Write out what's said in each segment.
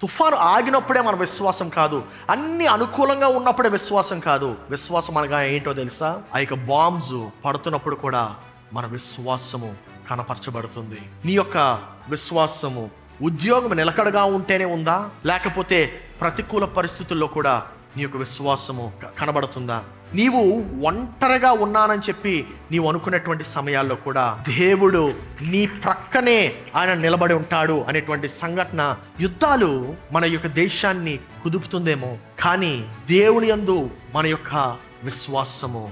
తుఫాను ఆగినప్పుడే మన విశ్వాసం కాదు, అన్ని అనుకూలంగా ఉన్నప్పుడే విశ్వాసం కాదు. విశ్వాసం అనగా ఏంటో తెలుసా? ఆ యొక్క బాంబ్స్ పడుతున్నప్పుడు కూడా మన విశ్వాసము కనపరచబడుతుంది. నీ యొక్క విశ్వాసము ఉద్యోగం నిలకడగా ఉంటేనే ఉందా, లేకపోతే ప్రతికూల పరిస్థితుల్లో కూడా నీ యొక్క విశ్వాసము కనబడుతుందా? నీవు ఒంటరిగా ఉన్నానని చెప్పి నీవు అనుకునేటువంటి సమయాల్లో కూడా దేవుడు నీ ప్రక్కనే ఆయన నిలబడి ఉంటాడు అనేటువంటి సంఘటన, యుద్ధాలు మన యొక్క దేశాన్ని కుదుపుతుందేమో, కానీ దేవుని యందు మన యొక్క విశ్వాసము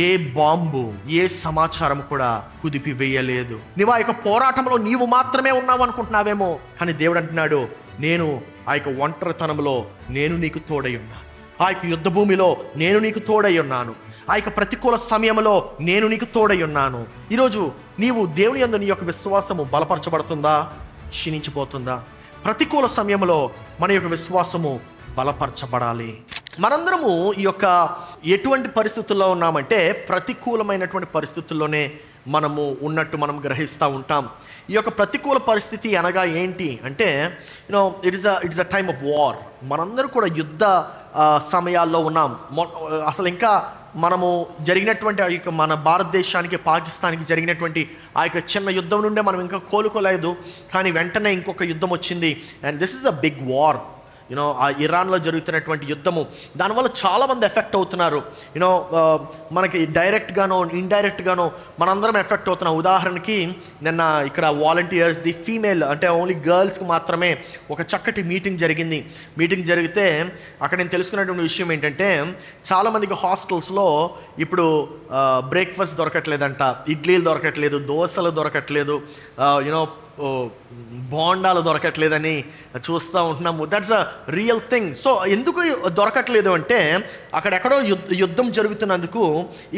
ఏ బాంబు, ఏ సమాచారం కూడా కుదిపి వేయలేదు. నీవు ఆ యొక్క పోరాటంలో నీవు మాత్రమే ఉన్నావు అనుకుంటున్నావేమో, కానీ దేవుడు అంటున్నాడు, నేను ఆ యొక్క ఒంటరితనంలో నేను నీకు తోడై ఉన్నాను. ఆ యొక్క యుద్ధ భూమిలో నేను నీకు తోడై ఉన్నాను. ఆ యొక్క ప్రతికూల సమయంలో నేను నీకు తోడై ఉన్నాను. ఈరోజు నీవు దేవుని యందు నీ యొక్క విశ్వాసము బలపరచబడుతుందా, క్షీణించిపోతుందా? ప్రతికూల సమయంలో మన యొక్క విశ్వాసము బలపరచబడాలి. మనందరము ఈ యొక్క ఎటువంటి పరిస్థితుల్లో ఉన్నామంటే ప్రతికూలమైనటువంటి పరిస్థితుల్లోనే మనము ఉన్నట్టు మనం గ్రహిస్తూ ఉంటాం. ఈ యొక్క ప్రతికూల పరిస్థితి అనగా ఏంటి అంటే, it is a time of war. మనందరూ కూడా యుద్ధ సమయాల్లో ఉన్నాం. అసలు ఇంకా మనము జరిగినటువంటి ఆ యొక్క మన భారతదేశానికి పాకిస్తాన్కి జరిగినటువంటి ఆ యొక్క చిన్న యుద్ధం నుండే మనం ఇంకా కోలుకోలేదు, కానీ వెంటనే ఇంకొక యుద్ధం వచ్చింది. And this is a big war. ఆ ఇరాన్లో జరుగుతున్నటువంటి యుద్ధము, దానివల్ల చాలామంది ఎఫెక్ట్ అవుతున్నారు. మనకి డైరెక్ట్గానో ఇండైరెక్ట్గానో మనందరం ఎఫెక్ట్ అవుతున్నాం. ఉదాహరణకి నిన్న ఇక్కడ వాలంటీర్స్ ది ఫీమేల్, అంటే ఓన్లీ గర్ల్స్కి మాత్రమే ఒక చక్కటి మీటింగ్ జరిగింది. మీటింగ్ జరిగితే అక్కడ నేను తెలుసుకున్నటువంటి విషయం ఏంటంటే, చాలామందికి హాస్టల్స్లో ఇప్పుడు బ్రేక్ఫాస్ట్ దొరకట్లేదంట, ఇడ్లీలు దొరకట్లేదు, దోశలు దొరకట్లేదు, బోండాలు దొరకట్లేదని చూస్తూ ఉంటున్నాము. That's a real thing. So ఎందుకు దొరకట్లేదు అంటే, అక్కడెక్కడో యుద్ధం జరుగుతున్నందుకు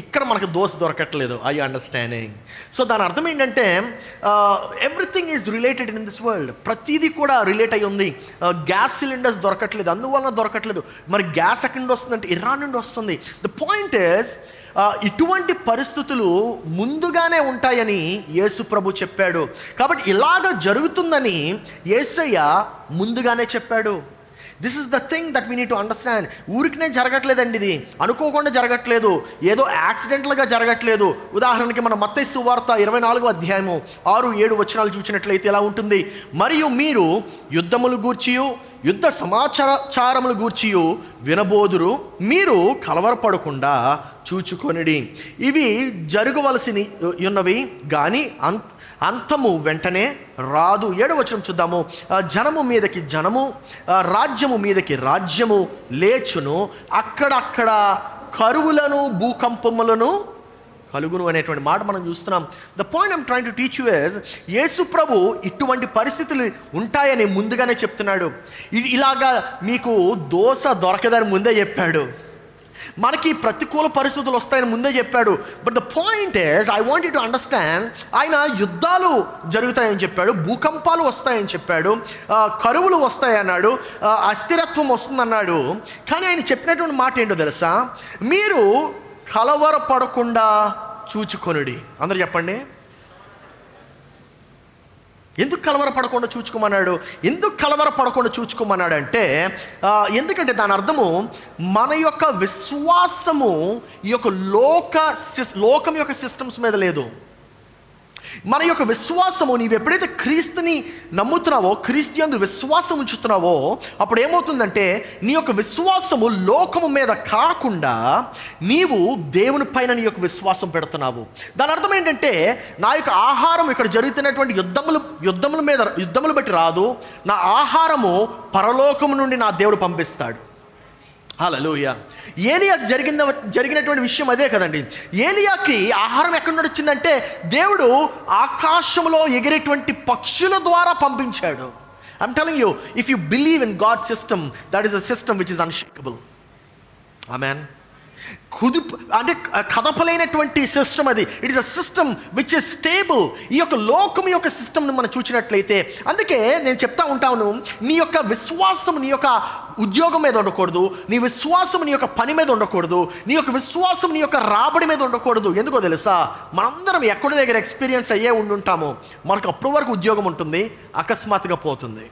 ఇక్కడ మనకు దోశ దొరకట్లేదు. I understanding. సో దాని అర్థం ఏంటంటే, everything is related in this world. ప్రతిదీ కూడా రిలేట్ అయ్యి ఉంది. గ్యాస్ సిలిండర్స్ దొరకట్లేదు, అందువలన దొరకట్లేదు. మరి గ్యాస్ ఎక్కడి నుండి వస్తుందంటే ఇరాన్ నుండి వస్తుంది. ద పాయింట్ ఈజ్, ఇటువంటి పరిస్థితులు ముందుగానే ఉంటాయని యేసు ప్రభు చెప్పాడు. కాబట్టి ఇలాగ జరుగుతుందని యేసయ్య ముందుగానే చెప్పాడు. This is the thing that we need to understand. ఊరికినే జరగట్లేదండి, ఇది అనుకోకుండా జరగట్లేదు, ఏదో యాక్సిడెంటల్గా జరగట్లేదు. ఉదాహరణకి మన మత్తయి సువార్త 24వ అధ్యాయము 6-7 వచనాలు చూసినట్లయితే ఎలా ఉంటుంది? మరియు మీరు యుద్ధములు గూర్చియు యుద్ధ సమాచారములు గూర్చియు వినబోదురు, మీరు కలవరపడకుండా చూచుకొనిడి. ఇవి జరగవలసి ఉన్నవి కానీ అంతము వెంటనే రాదు. 7వ వచనం చూద్దాము. జనము మీదకి జనము, రాజ్యము మీదకి రాజ్యము లేచును, అక్కడక్కడ కరువులను భూకంపములను కలుగును అనేటువంటి మాట మనం చూస్తున్నాం. The point I'm trying to teach you is, Yesu Prabhu ఇటువంటి పరిస్థితులు ఉంటాయని ముందుగానే చెప్తున్నాడు. ఇలాగా మీకు దోశ దొరకదని ముందే చెప్పాడు, మనకి ప్రతికూల పరిస్థితులు వస్తాయని ముందే చెప్పాడు. But the point is, I want you to understand, ఆయన యుద్ధాలు జరుగుతాయని చెప్పాడు, భూకంపాలు వస్తాయని చెప్పాడు, కరువులు వస్తాయన్నాడు, అస్థిరత్వం వస్తుందన్నాడు. కానీ ఆయన చెప్పినటువంటి మాట ఏంటో తెలుసా? మీరు కలవరపడకుండా చూచుకొనుడి. అందరూ చెప్పండి, ఎందుకు కలవరపడకుండా చూచుకోమన్నాడు? ఎందుకు కలవరపడకుండా చూచుకోమన్నాడు అంటే, ఎందుకంటే దాని అర్థము మన యొక్క విశ్వాసము ఈ యొక్క లోకం యొక్క సిస్టమ్స్ మీద లేదు. మన యొక్క విశ్వాసము, నీవు ఎప్పుడైతే క్రీస్తుని నమ్ముతున్నావో, క్రీస్తు యందు విశ్వాసం ఉంచుతున్నావో, అప్పుడు ఏమవుతుందంటే నీ యొక్క విశ్వాసము లోకము మీద కాకుండా నీవు దేవుని పైన నీ యొక్క విశ్వాసం పెడుతున్నావు. దాని అర్థం ఏంటంటే, నా యొక్క ఆహారం ఇక్కడ జరుగుతున్నటువంటి యుద్ధములు బట్టి రాదు, నా ఆహారము పరలోకము నుండి నా దేవుడు పంపిస్తాడు. హల్లెలూయా. ఏలియాకి జరిగినటువంటి విషయం అదే కదండి. ఏలియాకి ఆహారం ఎక్కడి నుండి వచ్చిందంటే, దేవుడు ఆకాశంలో ఎగిరేటువంటి పక్షుల ద్వారా పంపించాడు. I'm telling you, if you believe in God system, that is a system which is unshakeable. Amen. అంటే కదపలేనటువంటి సిస్టమ్ అది. It is a system which is stable. ఈ యొక్క లోకం యొక్క సిస్టమ్ని మనం చూసినట్లయితే, అందుకే నేను చెప్తా ఉంటాను, నీ యొక్క విశ్వాసం నీ యొక్క ఉద్యోగం మీద ఉండకూడదు, నీ విశ్వాసం నీ యొక్క పని మీద ఉండకూడదు, నీ యొక్క విశ్వాసం నీ యొక్క రాబడి మీద ఉండకూడదు. ఎందుకో తెలుసా? మనందరం ఎక్కడి దగ్గర ఎక్స్పీరియన్స్ అయ్యే ఉండుంటాము. మనకు అప్పటి వరకు ఉద్యోగం ఉంటుంది, అకస్మాత్తుగా పోతుంది.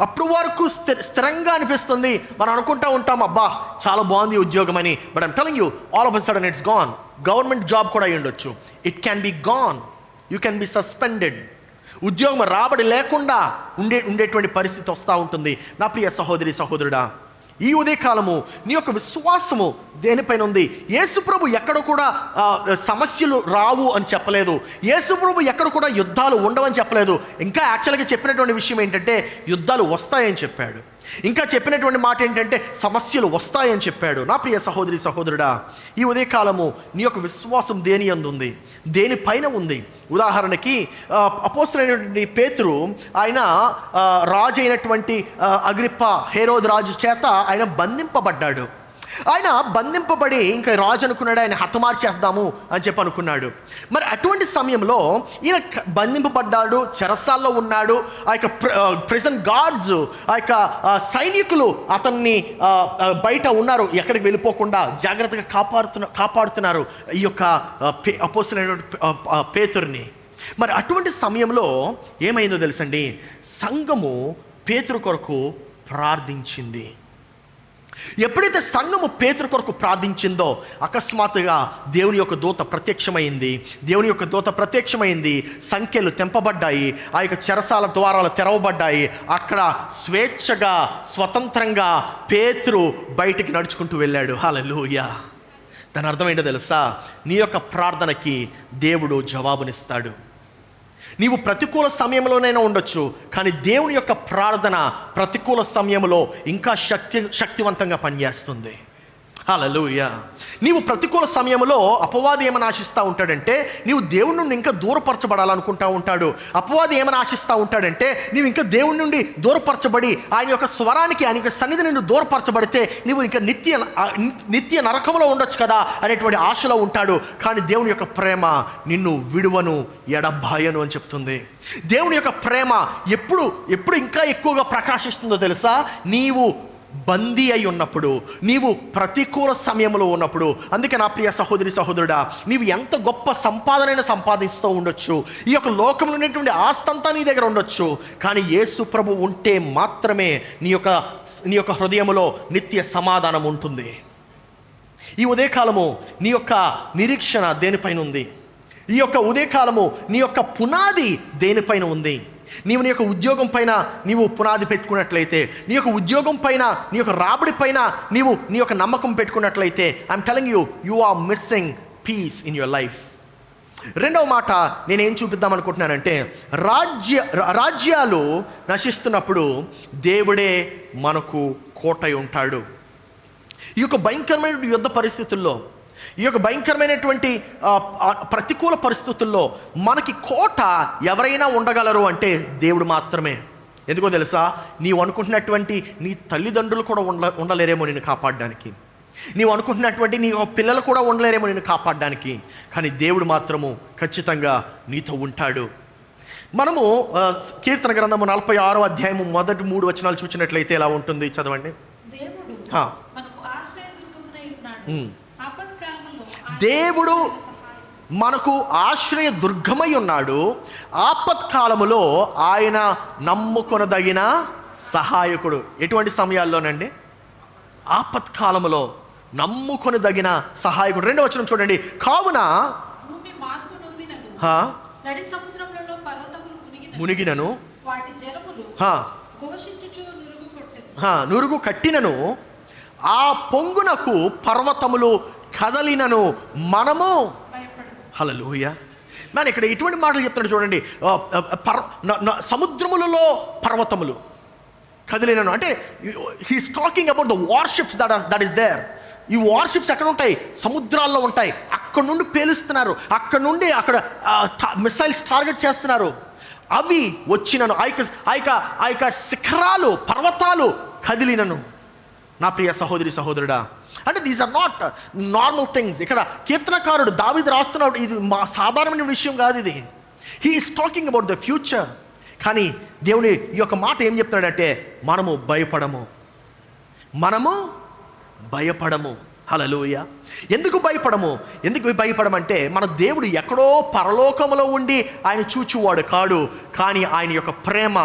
అప్పుడు వరకు స్థిరంగా అనిపిస్తుంది. మనం అనుకుంటా ఉంటాం, అబ్బా చాలా బాగుంది ఉద్యోగం అని. But I'm telling you, all of a sudden it's gone. Government job కూడా అయి ఉండొచ్చు. It can be gone. You can be suspended. ఉద్యోగం రాబడి లేకుండా ఉండేటువంటి పరిస్థితి వస్తూ ఉంటుంది. నా ప్రియ సహోదరి సహోదరుడా, ఈ ఉదయకాలము నీ యొక్క విశ్వాసము దేనిపైన ఉంది? యేసుప్రభు ఎక్కడ కూడా సమస్యలు రావు అని చెప్పలేదు. యేసుప్రభు ఎక్కడ కూడా యుద్ధాలు ఉండవని చెప్పలేదు. ఇంకా యాక్చువల్గా చెప్పినటువంటి విషయం ఏంటంటే యుద్ధాలు వస్తాయని చెప్పాడు. ఇంకా చెప్పినటువంటి మాట ఏంటంటే సమస్యలు వస్తాయని చెప్పాడు. నా ప్రియ సహోదరి సహోదరుడా, ఈ ఉదయకాలము నీ యొక్క విశ్వాసం దేని యందు ఉంది? దేనిపైన ఉంది? ఉదాహరణకి అపోస్తలుడైనటువంటి పేతురు, ఆయన రాజు అయినటువంటి అగ్రిప్ప హేరోదు రాజు చేత ఆయన బంధింపబడ్డాడు. ఆయన బంధింపబడి ఇంకా రాజు అనుకున్నాడు, ఆయన హతమార్చేద్దాము అని చెప్పి అనుకున్నాడు. మరి అటువంటి సమయంలో ఈయన బంధింపబడ్డాడు, చెరసాల్లో ఉన్నాడు. ఆ యొక్క ప్రిజన్ గార్డ్స్, ఆ యొక్క సైనికులు అతన్ని బయట ఉన్నారు, ఎక్కడికి వెళ్ళిపోకుండా జాగ్రత్తగా కాపాడుతున్నారు ఈ యొక్క అపోస్తలుడైనటువంటి పేతురుని. మరి అటువంటి సమయంలో ఏమైందో తెలుసండి, సంఘము పేతురు కొరకు ప్రార్థించింది. ఎప్పుడైతే సంఘము పేతురు కొరకు ప్రార్థించిందో అకస్మాత్తుగా దేవుని యొక్క దూత ప్రత్యక్షమైంది. దేవుని యొక్క దూత ప్రత్యక్షమైంది, సంఖ్యలు తెంపబడ్డాయి, ఆ యొక్క చెరసాల ద్వారాలు తెరవబడ్డాయి. అక్కడ స్వేచ్ఛగా స్వతంత్రంగా పేతురు బయటికి నడుచుకుంటూ వెళ్ళాడు. హల్లెలూయా. దాని అర్థం ఏంటో తెలుసా? నీ యొక్క ప్రార్థనకి దేవుడు జవాబునిస్తాడు. నీవు ప్రతికూల సమయంలోనైనా ఉండొచ్చు, కానీ దేవుని యొక్క ప్రార్థన ప్రతికూల సమయంలో ఇంకా శక్తివంతంగా పనిచేస్తుంది. హల్లెలూయా. నీవు ప్రతికూల సమయంలో అపవాది ఏమని ఆశిస్తూ ఉంటాడంటే, నీవు దేవుని నుండి ఇంకా దూరపరచబడాలనుకుంటూ ఉంటాడు. అపవాది ఏమని ఆశిస్తూ ఉంటాడంటే, నీవు ఇంకా దేవుని నుండి దూరపరచబడి ఆయన యొక్క స్వరానికి, ఆయన యొక్క సన్నిధి నుండి దూరపరచబడితే నీవు ఇంకా నిత్య నరకంలో ఉండొచ్చు కదా అనేటువంటి ఆశలో ఉంటాడు. కానీ దేవుని యొక్క ప్రేమ నిన్ను విడువను ఎడబాయను అని చెప్తుంది. దేవుని యొక్క ప్రేమ ఎప్పుడు ఇంకా ఎక్కువగా ప్రకాశిస్తుందో తెలుసా? నీవు బందీ అయి ఉన్నప్పుడు, నీవు ప్రతికూల సమయంలో ఉన్నప్పుడు. అందుకే నా ప్రియ సహోదరి సహోదరుడా, నీవు ఎంత గొప్ప సంపాదనైనా సంపాదిస్తూ ఉండొచ్చు, ఈ యొక్క లోకంలో ఉన్నటువంటి ఆస్తంతా నీ దగ్గర ఉండొచ్చు, కానీ యేసు ప్రభు ఉంటే మాత్రమే నీ యొక్క హృదయంలో నిత్య సమాధానం ఉంటుంది. ఈ ఉదయకాలము నీ యొక్క నిరీక్షణ దేనిపైన ఉంది? ఈ యొక్క ఉదయకాలము నీ యొక్క పునాది దేనిపైన ఉంది? నీవు నీ యొక్క ఉద్యోగం పైన నీవు పునాది పెట్టుకున్నట్లయితే, నీ యొక్క ఉద్యోగం పైన, నీ యొక్క రాబడి పైన నీవు నీ యొక్క నమ్మకం పెట్టుకున్నట్లయితే, I'm telling you are missing peace in your life. రెండవ మాట నేనేం చూపిద్దాం అనుకుంటున్నానంటే, రాజ్యాలు నశిస్తున్నప్పుడు దేవుడే మనకు కోటై ఉంటాడు. ఈ యొక్క భయంకరమైన యుద్ధ పరిస్థితుల్లో, ఈ యొక్క భయంకరమైనటువంటి ప్రతికూల పరిస్థితుల్లో మనకి కోట ఎవరైనా ఉండగలరు అంటే దేవుడు మాత్రమే. ఎందుకో తెలుసా? నీవు అనుకుంటున్నటువంటి నీ తల్లిదండ్రులు కూడా ఉండలేరేమో నిన్ను కాపాడడానికి, నీవు అనుకుంటున్నటువంటి నీ పిల్లలు కూడా ఉండలేరేమో నిన్ను కాపాడడానికి, కానీ దేవుడు మాత్రము ఖచ్చితంగా నీతో ఉంటాడు. మనము కీర్తన గ్రంథము 46వ అధ్యాయము మొదటి 3 వచనాలు చూసినట్లయితే ఎలా ఉంటుంది? చదవండి. దేవుడు మనకు ఆశ్రయ దుర్గమై ఉన్నాడు, ఆపత్కాలములో ఆయన నమ్ముకొనదగిన సహాయకుడు. ఎటువంటి సమయాల్లోనండి? ఆపత్కాలములో నమ్ముకొనదగిన సహాయకుడు. 2వ వచనం చూడండి. కావున మునిగినను నురుగు కట్టినను, ఆ పొంగునకు పర్వతములు కదలినను మనము. హల్లెలూయా. నేను ఇక్కడ ఎటువంటి మాటలు చెప్తాడు చూడండి. సముద్రములలో పర్వతములు కదిలినను అంటే he's talking about the warships that is there. ఈ వార్షిప్స్ ఎక్కడ ఉంటాయి? సముద్రాల్లో ఉంటాయి. అక్కడ నుండి పేలుస్తున్నారు, అక్కడ నుండి అక్కడ మిసైల్స్ టార్గెట్ చేస్తున్నారు. అవి వచ్చినను, ఆ యొక్క శిఖరాలు, పర్వతాలు కదిలినను. నా ప్రియ సహోదరి సహోదరుడా, అంటే these are not normal things. ఇక్కడ కీర్తనకారుడు దావీదు రాస్తున్నాడు, ఇది సాధారణమైన విషయం కాదు ఇది. He is talking about the future. కానీ దేవుని ఈ యొక్క మాట ఏం చెప్తున్నాడంటే, మనము భయపడము. హల్లెలూయా. ఎందుకు భయపడమంటే, మన దేవుడు ఎక్కడో పరలోకములో ఉండి ఆయన చూచువాడు కాడు, కానీ ఆయన యొక్క ప్రేమ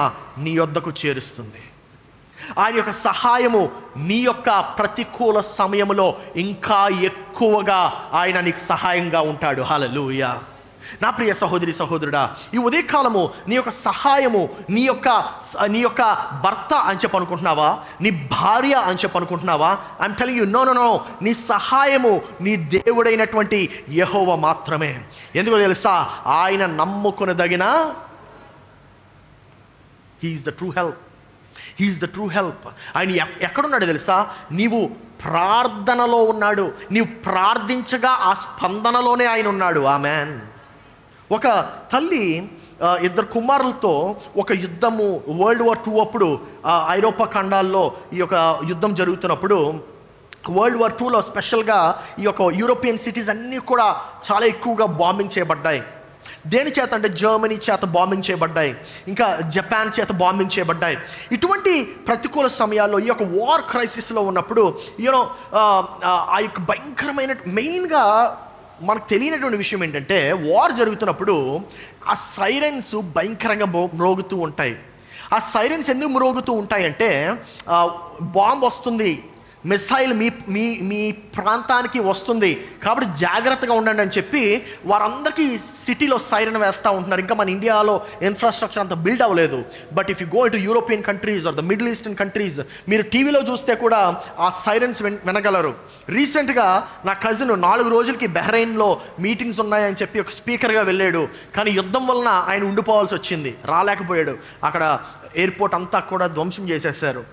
నీ యొద్దకు చేరుస్తుంది. ఆయన యొక్క సహాయము నీ యొక్క ప్రతికూల సమయంలో ఇంకా ఎక్కువగా ఆయన నీకు సహాయంగా ఉంటాడు. హల్లెలూయా. నా ప్రియ సహోదరి సహోదరుడా, ఈ ఉదయకాలము నీ యొక్క సహాయము నీ యొక్క భర్త అని చెప్పి అనుకుంటున్నావా? నీ భార్య అని చెప్పి అనుకుంటున్నావా? I'm telling you, no. నీ సహాయము నీ దేవుడైనటువంటి యెహోవా మాత్రమే. ఎందుకో తెలుసా? ఆయన నమ్ముకొనదగిన, he's the true help. He's the true help. ఆయన ఎక్కడున్నాడు తెలుసా? నీవు ప్రార్థనలో ఉన్నాడు. నీవు ప్రార్థించగా ఆ స్పందనలోనే ఆయన ఉన్నాడు. ఆమేన్. ఒక తల్లి ఇద్దరు కుమారులతో ఒక యుద్ధము, వరల్డ్ వార్ 2 అప్పుడు ఐరోపా ఖండాల్లో ఈ యొక్క యుద్ధం జరుగుతున్నప్పుడు, వరల్డ్ వార్ 2లో స్పెషల్గా ఈ యొక్క యూరోపియన్ సిటీస్ అన్నీ కూడా చాలా ఎక్కువగా బాంబింగ్ చేయబడ్డాయి. దేని చేత అంటే జర్మనీ చేత బాంబింగ్ చేయబడ్డాయి, ఇంకా జపాన్ చేత బాంబింగ్ చేయబడ్డాయి. ఇటువంటి ప్రతికూల సమయాల్లో ఈ యొక్క వార్ క్రైసిస్లో ఉన్నప్పుడు ఆ యొక్క భయంకరమైన, మెయిన్గా మనకు తెలియనటువంటి విషయం ఏంటంటే, వార్ జరుగుతున్నప్పుడు ఆ సైరన్స్ భయంకరంగా మ్రోగుతూ ఉంటాయి. ఆ సైరన్స్ ఎందుకు మ్రోగుతూ ఉంటాయంటే, బాంబు వస్తుంది, మిసైల్ మీ ప్రాంతానికి వస్తుంది కాబట్టి జాగ్రత్తగా ఉండండి అని చెప్పి వారందరికీ సిటీలో సైరన్ వేస్తూ ఉంటున్నారు. ఇంకా మన ఇండియాలో ఇన్ఫ్రాస్ట్రక్చర్ అంత బిల్డ్ అవ్వలేదు. But if you go into European countries or the middle eastern countries, మీరు టీవీలో చూస్తే కూడా ఆ సైరన్స్ వినగలరు. రీసెంట్గా నా కజిన్ 4 రోజులకి బహ్రెయిన్లో మీటింగ్స్ ఉన్నాయని చెప్పి ఒక స్పీకర్గా వెళ్ళాడు. కానీ యుద్ధం వలన ఆయన ఉండిపోవాల్సి వచ్చింది, రాలేకపోయాడు. అక్కడ ఎయిర్పోర్ట్ అంతా కూడా ధ్వంసం చేసేసారు.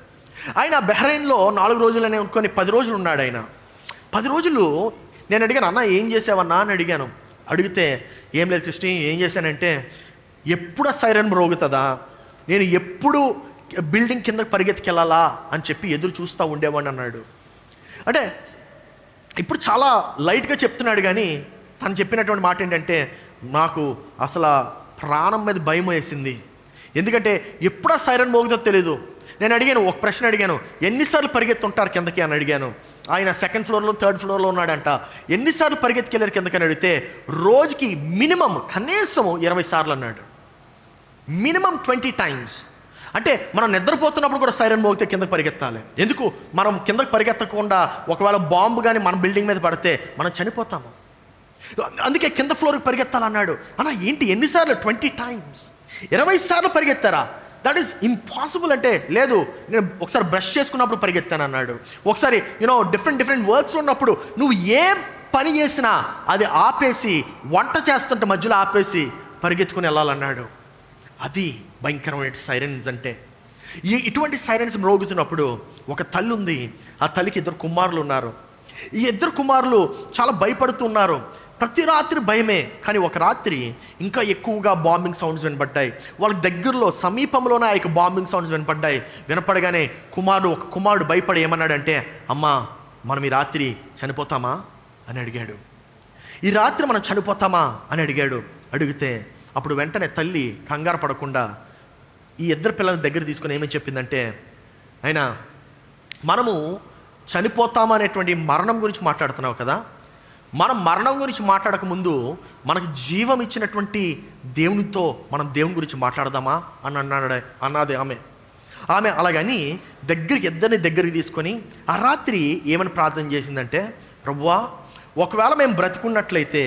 ఆయన బహ్రెయిన్లో 4 రోజులనే అనుకొని 10 రోజులు ఉన్నాడు. ఆయన 10 రోజులు నేను అడిగాను, అన్న ఏం చేసావన్నా అని అడిగాను. అడిగితే ఏం లేదు కృష్ణ, ఏం చేశానంటే, ఎప్పుడు సైరన్ మ్రోగుతుందా, నేను ఎప్పుడు బిల్డింగ్ కిందకి పరిగెత్తుకెళ్ళాలా అని చెప్పి ఎదురు చూస్తూ ఉండేవాడిని అన్నాడు. అంటే ఇప్పుడు చాలా లైట్గా చెప్తున్నాడు, కానీ తను చెప్పినటువంటి మాట ఏంటంటే, నాకు అసలు ప్రాణం మీద భయం వేసింది. ఎందుకంటే ఎప్పుడా సైరన్ మోగుతుందో తెలియదు. నేను అడిగాను, ఒక ప్రశ్న అడిగాను, ఎన్నిసార్లు పరిగెత్తుంటారు కిందకి అని అడిగాను. ఆయన 2nd ఫ్లోర్లో 3rd ఫ్లోర్లో ఉన్నాడంట. ఎన్నిసార్లు పరిగెత్తుకెళ్ళారు కిందకి అని అడిగితే, రోజుకి మినిమం కనీసం 20 సార్లు అన్నాడు. Minimum 20 times. అంటే మనం నిద్రపోతున్నప్పుడు కూడా సైరన్ మోగితే కిందకి పరిగెత్తాలి. ఎందుకు? మనం కిందకి పరిగెత్తకుండా ఒకవేళ బాంబు కానీ మన బిల్డింగ్ మీద పడితే మనం చనిపోతాము. అందుకే కింద ఫ్లోర్కి పరిగెత్తాలన్నాడు. అన్నా ఏంటి ఎన్నిసార్లు? 20 times. 20 సార్లు పరిగెత్తారా? That is impossible. అంటే లేదు, నేను ఒకసారి బ్రష్ చేసుకున్నప్పుడు పరిగెత్తాను అన్నాడు. ఒకసారి డిఫరెంట్ వర్క్స్ ఉన్నప్పుడు నువ్వు ఏ పని చేసినా అది ఆపేసి, వంట చేస్తుంటే మధ్యలో ఆపేసి పరిగెత్తుకుని వెళ్ళాలన్నాడు. అది భయంకరమైన సైరన్స్ అంటే. ఇటువంటి సైరన్స్ మ్రోగుతున్నప్పుడు ఒక తల్లి ఉంది. ఆ తల్లికి 2 కుమారులు ఉన్నారు. ఈ 2 కుమారులు చాలా భయపడుతున్నారు. ప్రతి రాత్రి భయమే. కానీ ఒక రాత్రి ఇంకా ఎక్కువగా బాంబింగ్ సౌండ్స్ వినపడ్డాయి. వాళ్ళ దగ్గరలో సమీపంలోనే ఆ యొక్క బాంబింగ్ సౌండ్స్ వినపడ్డాయి. వినపడగానే ఒక కుమారుడు భయపడి ఏమన్నాడంటే, అమ్మా మనం ఈ రాత్రి చనిపోతామా అని అడిగాడు. ఈ రాత్రి మనం చనిపోతామా అని అడిగాడు. అడిగితే అప్పుడు వెంటనే తల్లి కంగారు పడకుండా ఈ 2 పిల్లల దగ్గర తీసుకుని ఏమని చెప్పిందంటే, అయినా మనము చనిపోతామా అనేటువంటి మరణం గురించి మాట్లాడుతున్నావు కదా, మనం మరణం గురించి మాట్లాడక ముందు మనకు జీవం ఇచ్చినటువంటి దేవునితో మనం దేవుని గురించి మాట్లాడదామా అని అన్నది ఆమె. అలాగని ఇద్దరిని దగ్గరికి తీసుకొని ఆ రాత్రి ఏమని ప్రార్థన చేసిందంటే, ప్రభువా ఒకవేళ మేము బ్రతుకున్నట్లయితే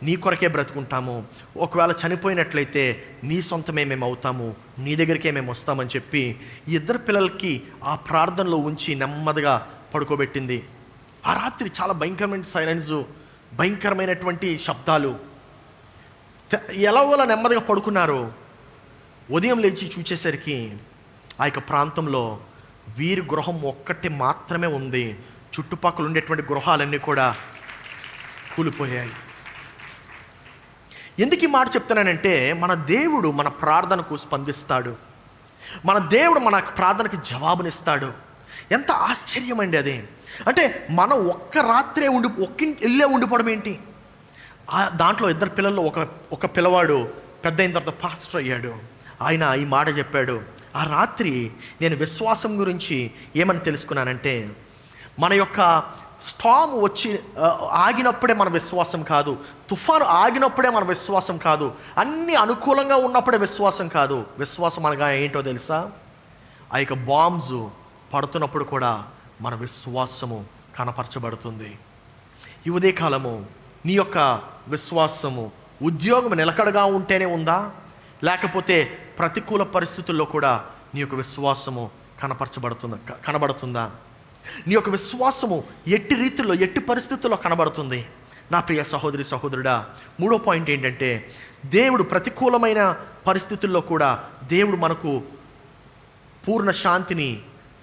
నీ కొరకే బ్రతుకుంటాము, ఒకవేళ చనిపోయినట్లయితే నీ సొంతమే మేము అవుతాము, నీ దగ్గరికే మేము వస్తామని చెప్పి ఈ 2 పిల్లలకి ఆ ప్రార్థనలో ఉంచి నెమ్మదిగా పడుకోబెట్టింది. ఆ రాత్రి చాలా భయంకరమైన సైలెన్స్, భయంకరమైనటువంటి శబ్దాలు. ఎలాగోలా నెమ్మదిగా పడుకున్నారు. ఉదయం లేచి చూసేసరికి ఆ యొక్క ప్రాంతంలో వీరి గృహం ఒక్కటి మాత్రమే ఉంది. చుట్టుపక్కల ఉండేటువంటి గృహాలన్నీ కూడా కూలిపోయాయి. ఎందుకు ఈ మాట చెప్తున్నానంటే, మన దేవుడు మన ప్రార్థనకు స్పందిస్తాడు. మన దేవుడు మన ప్రార్థనకు జవాబునిస్తాడు. ఎంత ఆశ్చర్యం అండి అది. అంటే మనం ఒక్క రాత్రే ఇల్లే ఉండిపోవడం ఏంటి? దాంట్లో 2 పిల్లల్లో ఒక పిల్లవాడు పెద్ద అయిన తర్వాత పాస్టర్ అయ్యాడు. ఆయన ఈ మాట చెప్పాడు, ఆ రాత్రి నేను విశ్వాసం గురించి ఏమని తెలుసుకున్నానంటే, మన యొక్క స్టామ్ వచ్చి ఆగినప్పుడే మన విశ్వాసం కాదు, తుఫాను ఆగినప్పుడే మన విశ్వాసం కాదు, అన్నీ అనుకూలంగా ఉన్నప్పుడే విశ్వాసం కాదు. విశ్వాసం అనగా ఏంటో తెలుసా? ఆ యొక్క బాంబ్స్ పడుతున్నప్పుడు కూడా మన విశ్వాసము కనపరచబడుతుంది. ఈ ఉదయకాలము నీ యొక్క విశ్వాసము ఉద్యోగం నిలకడగా ఉంటేనే ఉందా, లేకపోతే ప్రతికూల పరిస్థితుల్లో కూడా నీ యొక్క విశ్వాసము కనబడుతుందా? నీ యొక్క విశ్వాసము ఎట్టి రీతిలో, ఎట్టి పరిస్థితుల్లో కనబడుతుంది? నా ప్రియ సహోదరి సహోదరుడా, మూడో పాయింట్ ఏంటంటే, దేవుడు ప్రతికూలమైన పరిస్థితుల్లో కూడా దేవుడు మనకు పూర్ణ శాంతిని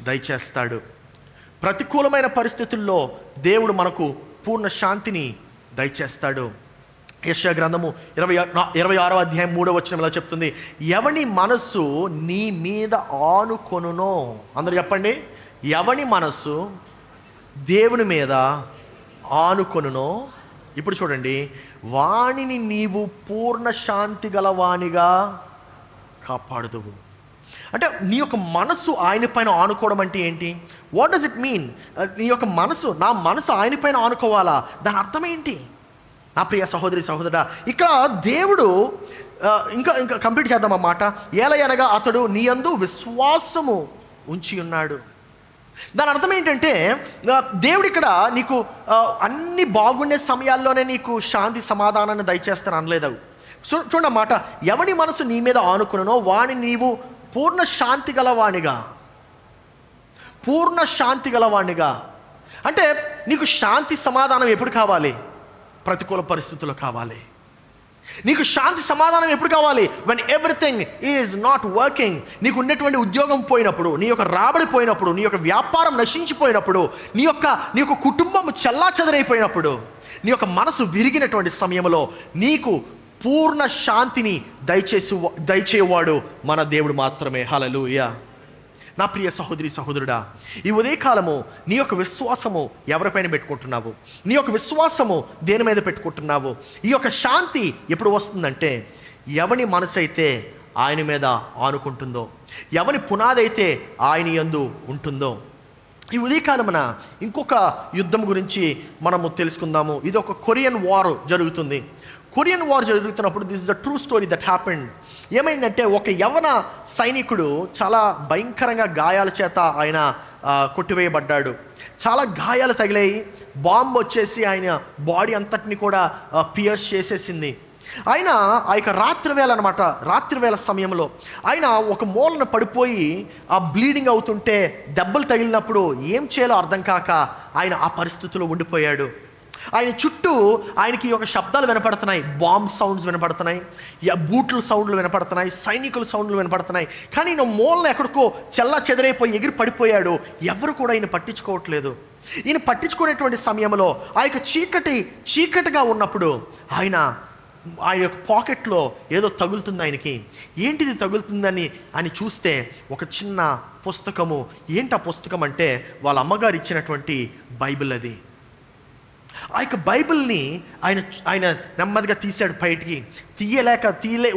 దయచేస్తాడు. ప్రతికూలమైన పరిస్థితుల్లో దేవుడు మనకు పూర్ణ శాంతిని దయచేస్తాడు. యెషయా గ్రంథము 26వ అధ్యాయం 3వ వచనంలో చెప్తుంది, ఎవని మనస్సు నీ మీద ఆనుకొనునో, అందరూ చెప్పండి, ఎవని మనస్సు దేవుని మీద ఆనుకొనునో, ఇప్పుడు చూడండి, వానిని నీవు పూర్ణ శాంతి గలవానిగా కాపాడుదువు. అంటే నీ యొక్క మనస్సు ఆయన పైన ఆనుకోవడం అంటే ఏంటి? What does it mean? నీ యొక్క మనసు, నా మనసు ఆయన పైన ఆనుకోవాలా? దాని అర్థం ఏంటి? నా ప్రియ సహోదరి సహోదరుడా, ఇక్కడ దేవుడు ఇంకా కంప్లీట్ చేద్దాం అన్నమాట. ఏలయనగా అతడు నీ యందు విశ్వాసము ఉంచి ఉన్నాడు. దాని అర్థం ఏంటంటే, దేవుడు ఇక్కడ నీకు అన్ని బాగుండే సమయాల్లోనే నీకు శాంతి సమాధానాన్ని దయచేస్తాను అనలేదు. చూడన్నమాట, ఎవని మనసు నీ మీద ఆనుకునో వాని నీవు పూర్ణ శాంతి గలవాణిగా. అంటే నీకు శాంతి సమాధానం ఎప్పుడు కావాలి? ప్రతికూల పరిస్థితుల్లో కావాలి. నీకు శాంతి సమాధానం ఎప్పుడు కావాలి? When everything is not working. నీకు ఉన్నటువంటి ఉద్యోగం పోయినప్పుడు, నీ యొక్క రాబడి పోయినప్పుడు, నీ యొక్క వ్యాపారం నశించిపోయినప్పుడు, నీ యొక్క కుటుంబం చెల్లాచెదరైపోయినప్పుడు, నీ యొక్క మనసు విరిగినటువంటి సమయంలో నీకు పూర్ణ శాంతిని దయచేవాడు మన దేవుడు మాత్రమే. హల్లెలూయా. నా ప్రియ సహోదరి సహోదరుడా, ఈ ఉదయకాలము నీ యొక్క విశ్వాసము ఎవరిపైన పెట్టుకుంటున్నావు? నీ యొక్క విశ్వాసము దేని మీద పెట్టుకుంటున్నావు? ఈ యొక్క శాంతి ఎప్పుడు వస్తుందంటే, ఎవని మనసు అయితే ఆయన మీద ఆనుకుంటుందో, ఎవని పునాది అయితే ఆయన యందు ఉంటుందో. ఈ ఉదయకాలమున ఇంకొక యుద్ధం గురించి మనము తెలుసుకుందాము. ఇది ఒక కొరియన్ వార్ జరుగుతుంది. కొరియన్ వార్ జరుగుతున్నప్పుడు, this is the true story that happened. ఏమైందంటే, ఒక యవన సైనికుడు చాలా భయంకరంగా గాయాల చేత ఆయన కొట్టివేయబడ్డాడు. చాలా గాయాలు తగిలాయి. బాంబు వచ్చేసి ఆయన బాడీ అంతటిని కూడా పియర్స్ చేసేసింది. ఆయన ఆ యొక్క రాత్రివేళ సమయంలో ఆయన ఒక మూలన పడిపోయి ఆ బ్లీడింగ్ అవుతుంటే, దెబ్బలు తగిలినప్పుడు ఏం చేయాలో అర్థం కాక ఆయన ఆ పరిస్థితిలో ఉండిపోయాడు. ఆయన చుట్టూ ఆయనకి ఒక శబ్దాలు వినపడుతున్నాయి, బాంబ్ సౌండ్స్ వినపడుతున్నాయి, బూట్ల సౌండ్లు వినపడుతున్నాయి, సైనికుల సౌండ్లు వినపడుతున్నాయి. కానీ ఈయన మూలన ఎక్కడికో చెదరైపోయి ఎగిరి పడిపోయాడు. ఎవరు కూడా ఈయన పట్టించుకోవట్లేదు. ఈయన పట్టించుకునేటువంటి సమయంలో ఆ యొక్క చీకటిగా ఉన్నప్పుడు ఆయన యొక్క పాకెట్లో ఏదో తగులుతుంది ఆయనకి. ఏంటిది తగులుతుందని అని చూస్తే ఒక చిన్న పుస్తకము. ఏంటి ఆ పుస్తకం అంటే, వాళ్ళ అమ్మగారు ఇచ్చినటువంటి బైబిల్. అది ఆ యొక్క బైబిల్ని ఆయన నెమ్మదిగా తీశాడు బయటికి.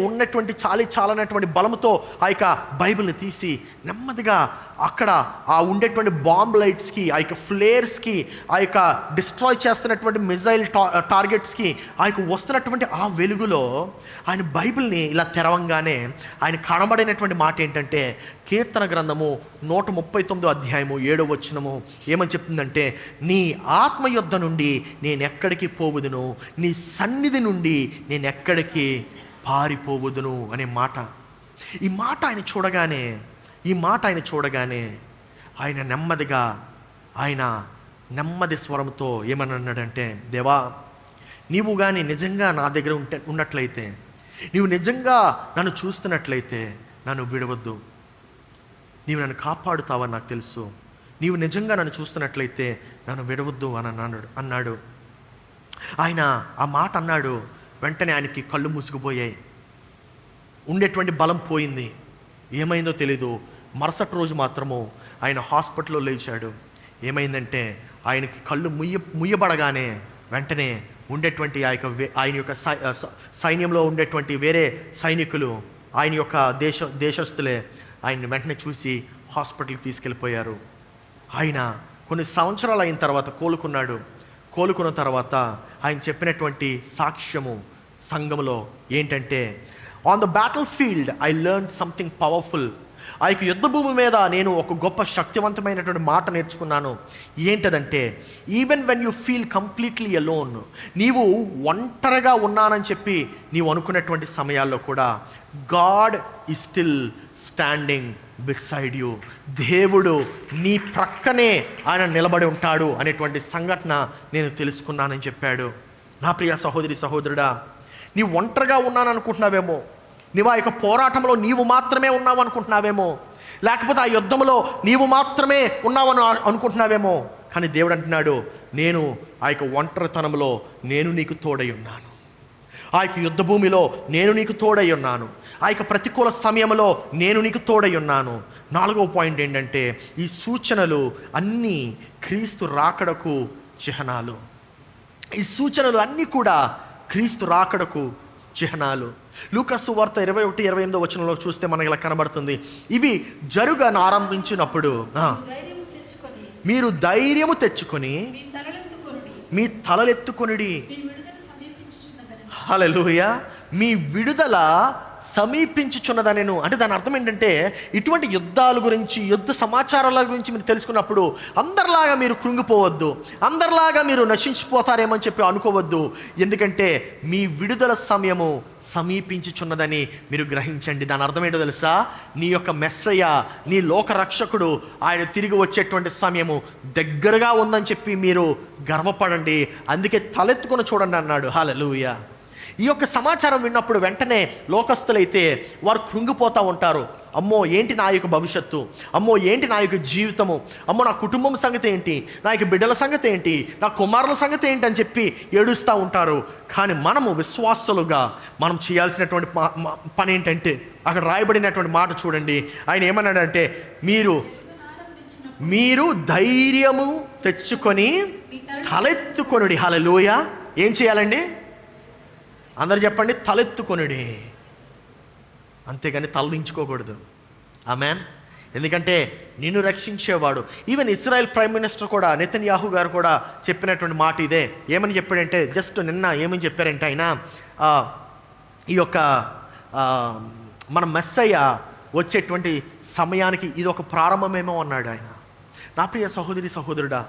ఉన్నటువంటి చాలనటువంటి బలంతో ఆ యొక్క బైబిల్ని తీసి నెమ్మదిగా అక్కడ ఆ ఉండేటువంటి బాంబ్ లైట్స్కి, ఆ యొక్క ఫ్లేర్స్కి, ఆ యొక్క డిస్ట్రాయ్ చేస్తున్నటువంటి మిజైల్ టార్గెట్స్కి ఆ యొక్క వస్తున్నటువంటి ఆ వెలుగులో ఆయన బైబిల్ని ఇలా తెరవంగానే ఆయన కనబడినటువంటి మాట ఏంటంటే, కీర్తన గ్రంథము 139వ అధ్యాయము 7వ వచనము ఏమని చెప్తుందంటే, నీ ఆత్మ యొద్ద నుండి నేను ఎక్కడికి పోవుదును, నీ సన్నిధి నుండి నేను ఎక్కడికి పారిపోవుదును అనే మాట. ఈ మాట ఆయన చూడగానే ఆయన నెమ్మది స్వరంతో ఏమని అన్నాడంటే, దేవా, నీవు కానీ నిజంగా నా దగ్గర ఉన్నట్లయితే, నీవు నిజంగా నన్ను చూస్తున్నట్లయితే నన్ను విడవద్దు. నీవు నన్ను కాపాడుతావని నాకు తెలుసు. నీవు నిజంగా నన్ను చూస్తున్నట్లయితే నన్ను విడవద్దు అని అన్నాడు. ఆయన ఆ మాట అన్నాడు. వెంటనే ఆయనకి కళ్ళు మూసుకుపోయాయి. ఉండేటువంటి బలం పోయింది. ఏమైందో తెలీదు. మరుసటి రోజు మాత్రము ఆయన హాస్పిటల్లో లేచాడు. ఏమైందంటే, ఆయనకి కళ్ళు ముయ్యబడగానే వెంటనే ఉండేటువంటి ఆయన యొక్క సైన్యంలో ఉండేటువంటి వేరే సైనికులు, ఆయన యొక్క దేశస్తులే ఆయన్ని వెంటనే చూసి హాస్పిటల్కి తీసుకెళ్ళిపోయారు. ఆయన కొన్ని సంవత్సరాలు అయిన తర్వాత కోలుకున్న తర్వాత ఆయన చెప్పినటువంటి సాక్ష్యము సంఘంలో ఏంటంటే, on the battle field I learn something powerful. ఆ యొక్క యుద్ధ భూమి మీద నేను ఒక గొప్ప శక్తివంతమైనటువంటి మాట నేర్చుకున్నాను. ఏంటదంటే, even when you feel completely alone, నీవు ఒంటరిగా ఉన్నానని చెప్పి నీవు అనుకున్నటువంటి సమయాల్లో కూడా God is still standing beside you. దేవుడు నీ ప్రక్కనే ఆయన నిలబడి ఉంటాడు అనేటువంటి సంఘటన నేను తెలుసుకున్నానని చెప్పాడు. నా ప్రియ సహోదరి సహోదరుడా, నీవు ఒంటరిగా ఉన్నాను అనుకుంటున్నావేమో, నీవు ఆ యొక్క పోరాటంలో నీవు మాత్రమే ఉన్నావు అనుకుంటున్నావేమో, లేకపోతే ఆ యుద్ధంలో నీవు మాత్రమే ఉన్నావని అనుకుంటున్నావేమో. కానీ దేవుడు అంటున్నాడు, నేను ఆ యొక్క ఒంటరితనంలో నేను నీకు తోడై ఉన్నాను, ఆ యొక్క యుద్ధ భూమిలో నేను నీకు తోడై ఉన్నాను, ఆ యొక్క ప్రతికూల సమయంలో నేను నీకు తోడై ఉన్నాను. 4వ పాయింట్ ఏంటంటే, ఈ సూచనలు అన్నీ క్రీస్తు రాకడకు చిహ్నాలు. ఈ సూచనలు అన్నీ కూడా క్రీస్తు రాకడకు చిహ్నాలు. లూకా సువార్త 21-28 వచనంలో చూస్తే మనకి ఇలా కనబడుతుంది, ఇవి జరుగను ఆరంభించినప్పుడు మీరు ధైర్యము తెచ్చుకొని మీ తలలెత్తుకొనుడి. హల్లెలూయా. మీ విడుదల సమీపించుచున్నదనెను. అంటే దాని అర్థం ఏంటంటే, ఇటువంటి యుద్ధాల గురించి, యుద్ధ సమాచారాల గురించి మీరు తెలుసుకున్నప్పుడు అందరిలాగా మీరు కృంగిపోవద్దు, అందరిలాగా మీరు నశించిపోతారేమని చెప్పి అనుకోవద్దు. ఎందుకంటే మీ విడుదల సమయము సమీపించుచున్నదని మీరు గ్రహించండి. దాని అర్థం ఏంటో తెలుసా? నీ యొక్క మెస్సయ్య, నీ లోక రక్షకుడు, ఆయన తిరిగి వచ్చేటువంటి సమయము దగ్గరగా ఉందని చెప్పి మీరు గర్వపడండి. అందుకే తలెత్తుకొని చూడండి అన్నాడు. హల్లెలూయా. ఈ యొక్క సమాచారం విన్నప్పుడు వెంటనే లోకస్తులైతే వారు కృంగిపోతూ ఉంటారు. అమ్మో ఏంటి నా యొక్క భవిష్యత్తు, అమ్మో ఏంటి నా యొక్క జీవితము, అమ్మో నా కుటుంబం సంగతి ఏంటి, నా యొక్క బిడ్డల సంగతి ఏంటి, నా కుమారుల సంగతి ఏంటి అని చెప్పి ఏడుస్తూ ఉంటారు. కానీ మనము విశ్వాసులుగా మనం చేయాల్సినటువంటి పని ఏంటంటే, అక్కడ రాయబడినటువంటి మాట చూడండి. ఆయన ఏమన్నాడంటే, మీరు ధైర్యము తెచ్చుకొని తలెత్తుకొనుడి. హల్లెలూయా. ఏం చేయాలండి? అందరు చెప్పండి, తలెత్తుకొనుడి. అంతేగాని తలదించుకోకూడదు. ఆమేన్. ఎందుకంటే నిన్ను రక్షించేవాడు. ఈవెన్ ఇజ్రాయెల్ ప్రైమ్ మినిస్టర్ కూడా, నెతన్యాహు గారు కూడా చెప్పినటువంటి మాట ఇదే. ఏమని చెప్పాడంటే, జస్ట్ నిన్న ఏమని చెప్పారంటే, ఆయన ఈ యొక్క మన మెస్సయ్య వచ్చేటువంటి సమయానికి ఇది ఒక ప్రారంభమేమో అన్నాడు ఆయన. నా ప్రియ సహోదరి సహోదరుడా,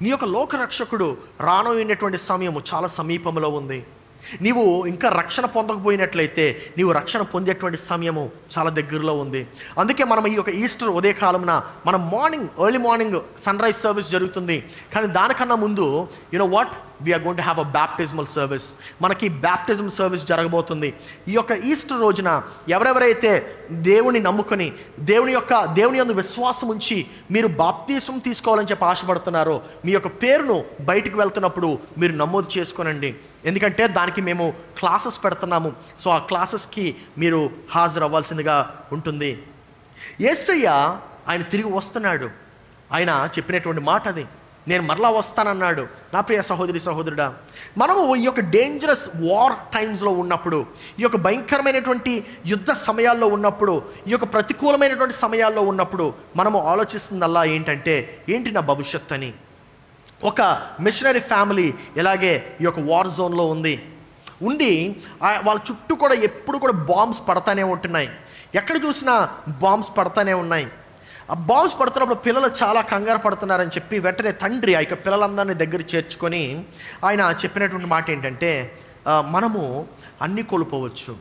నీ యొక్క లోకరక్షకుడు రానోయినటువంటి సమయము చాలా సమీపంలో ఉంది. నీవు ఇంకా రక్షణ పొందకపోయినట్లయితే నీవు రక్షణ పొందేటువంటి సమయము చాలా దగ్గరలో ఉంది. అందుకే మనం ఈ యొక్క ఈస్టర్ ఉదయకాలంన మనం early morning sunrise service జరుగుతుంది. కానీ దానికన్నా ముందు what we're going to have a baptismal service. మనకి బ్యాప్టిజం సర్వీస్ జరగబోతుంది. ఈ యొక్క ఈస్టర్ రోజున ఎవరెవరైతే దేవుని నమ్ముకొని దేవుని యందు విశ్వాసం ఉంచి మీరు బాప్తిజం తీసుకోవాలని చెప్పి ఆశపడుతున్నారో, మీ యొక్క పేరును బయటికి వెళ్తున్నప్పుడు మీరు నమోదు చేసుకోనండి. ఎందుకంటే దానికి మేము క్లాసెస్ పెడుతున్నాము. సో ఆ క్లాసెస్కి మీరు హాజరు అవ్వాల్సిందిగా ఉంటుంది. యేసయ్య ఆయన తిరిగి వస్తున్నాడు. ఆయన చెప్పినటువంటి మాట అది, నేను మరలా వస్తానన్నాడు. నా ప్రియ సహోదరి సహోదరుడా, మనము ఈ యొక్క డేంజరస్ వార్ టైమ్స్లో ఉన్నప్పుడు, ఈ యొక్క భయంకరమైనటువంటి యుద్ధ సమయాల్లో ఉన్నప్పుడు, ఈ యొక్క ప్రతికూలమైనటువంటి సమయాల్లో ఉన్నప్పుడు మనము ఆలోచిస్తుందల్లా ఏంటి నా భవిష్యత్తు అని. ఒక మిషనరీ ఫ్యామిలీ ఇలాగే ఈ యొక్క వార్ జోన్లో ఉండి వాళ్ళ చుట్టూ కూడా ఎప్పుడు కూడా బాంబ్స్ పడతానే ఉంటున్నాయి. ఎక్కడ చూసినా బాంబ్స్ పడతానే ఉన్నాయి. ఆ బాంబ్స్ పడుతున్నప్పుడు పిల్లలు చాలా కంగారు పడుతున్నారని చెప్పి వెంటనే తండ్రి ఆ యొక్క పిల్లలందరినీ దగ్గర చేర్చుకొని ఆయన చెప్పినటువంటి మాట ఏంటంటే, మనము అన్నీ కోల్పోవచ్చు,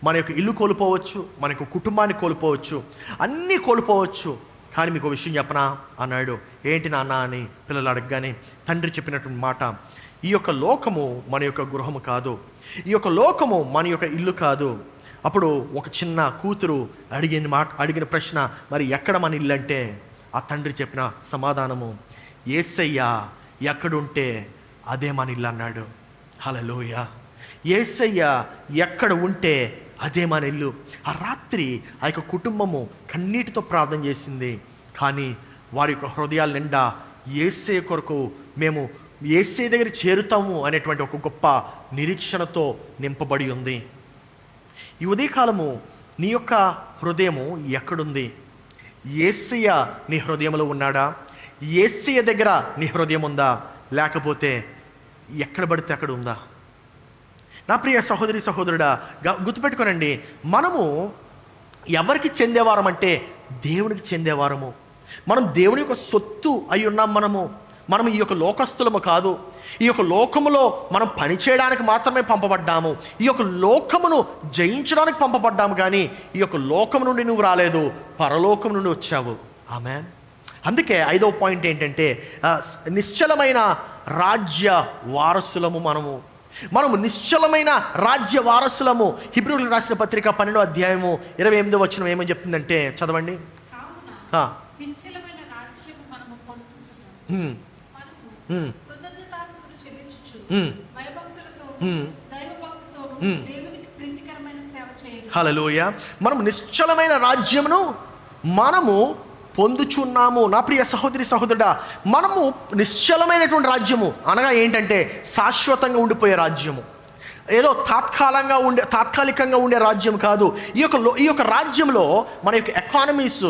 మన యొక్క ఇల్లు కోల్పోవచ్చు, మన యొక్క కుటుంబాన్ని కోల్పోవచ్చు, అన్నీ కోల్పోవచ్చు. కానీ మీకు విషయం చెప్పనా అన్నాడు. ఏంటి నాన్న అని పిల్లలు అడగగానే తండ్రి చెప్పినటువంటి మాట, ఈ యొక్క లోకము మన యొక్క గృహము కాదు, ఈ యొక్క లోకము మన యొక్క ఇల్లు కాదు. అప్పుడు ఒక చిన్న కూతురు అడిగిన ప్రశ్న, మరి ఎక్కడ మన ఇల్లు అంటే ఆ తండ్రి చెప్పిన సమాధానము, యేసయ్య ఎక్కడుంటే అదే మన ఇల్లు అన్నాడు. హల్లెలూయా. యేసయ్య ఎక్కడ ఉంటే అదే మన ఇల్లు. ఆ రాత్రి ఆ యొక్క కుటుంబము కన్నీటితో ప్రార్థన చేసింది. కానీ వారి యొక్క హృదయాల నిండా యేసయ్య కొరకు మేము యేసయ్య దగ్గర చేరుతాము అనేటువంటి ఒక గొప్ప నిరీక్షణతో నింపబడి ఉంది. ఈ ఉదయకాలము నీ యొక్క హృదయము ఎక్కడుంది? యేసయ్య నీ హృదయంలో ఉన్నాడా? యేసయ్య దగ్గర నీ హృదయం ఉందా? లేకపోతే ఎక్కడ పడితే అక్కడ ఉందా? నా ప్రియ సహోదరి సహోదరుడా, గుర్తుపెట్టుకోనండి, మనము ఎవరికి చెందేవారం అంటే దేవునికి చెందేవారము. మనం దేవుని యొక్క సొత్తు అయి ఉన్నాం. మనం ఈ యొక్క లోకస్తులము కాదు. ఈ యొక్క లోకములో మనం పని చేయడానికి మాత్రమే పంపబడ్డాము. ఈ యొక్క లోకమును జయించడానికి పంపబడ్డాము. కానీ ఈ యొక్క లోకము నుండి నువ్వు రాలేదు, పరలోకం నుండి వచ్చావు. ఆమేన్. అందుకే 5వ పాయింట్ ఏంటంటే నిశ్చలమైన రాజ్య వారసులము. మనము నిశ్చలమైన రాజ్య వారసులము. హెబ్రీయులకు రాసిన పత్రిక 12వ అధ్యాయము 28వ వచనం ఏమని చెప్తుందంటే, చదవండి. హల్లెలూయా. మనము నిశ్చలమైన రాజ్యమును మనము పొందుచున్నాము. నా ప్రియ సహోదరి సహోదరుడా, మనము నిశ్చలమైనటువంటి రాజ్యము అనగా ఏంటంటే శాశ్వతంగా ఉండిపోయే రాజ్యము. ఏదో తాత్కాలికంగా ఉండే రాజ్యం కాదు. ఈ యొక్క రాజ్యంలో మన యొక్క ఎకానమీస్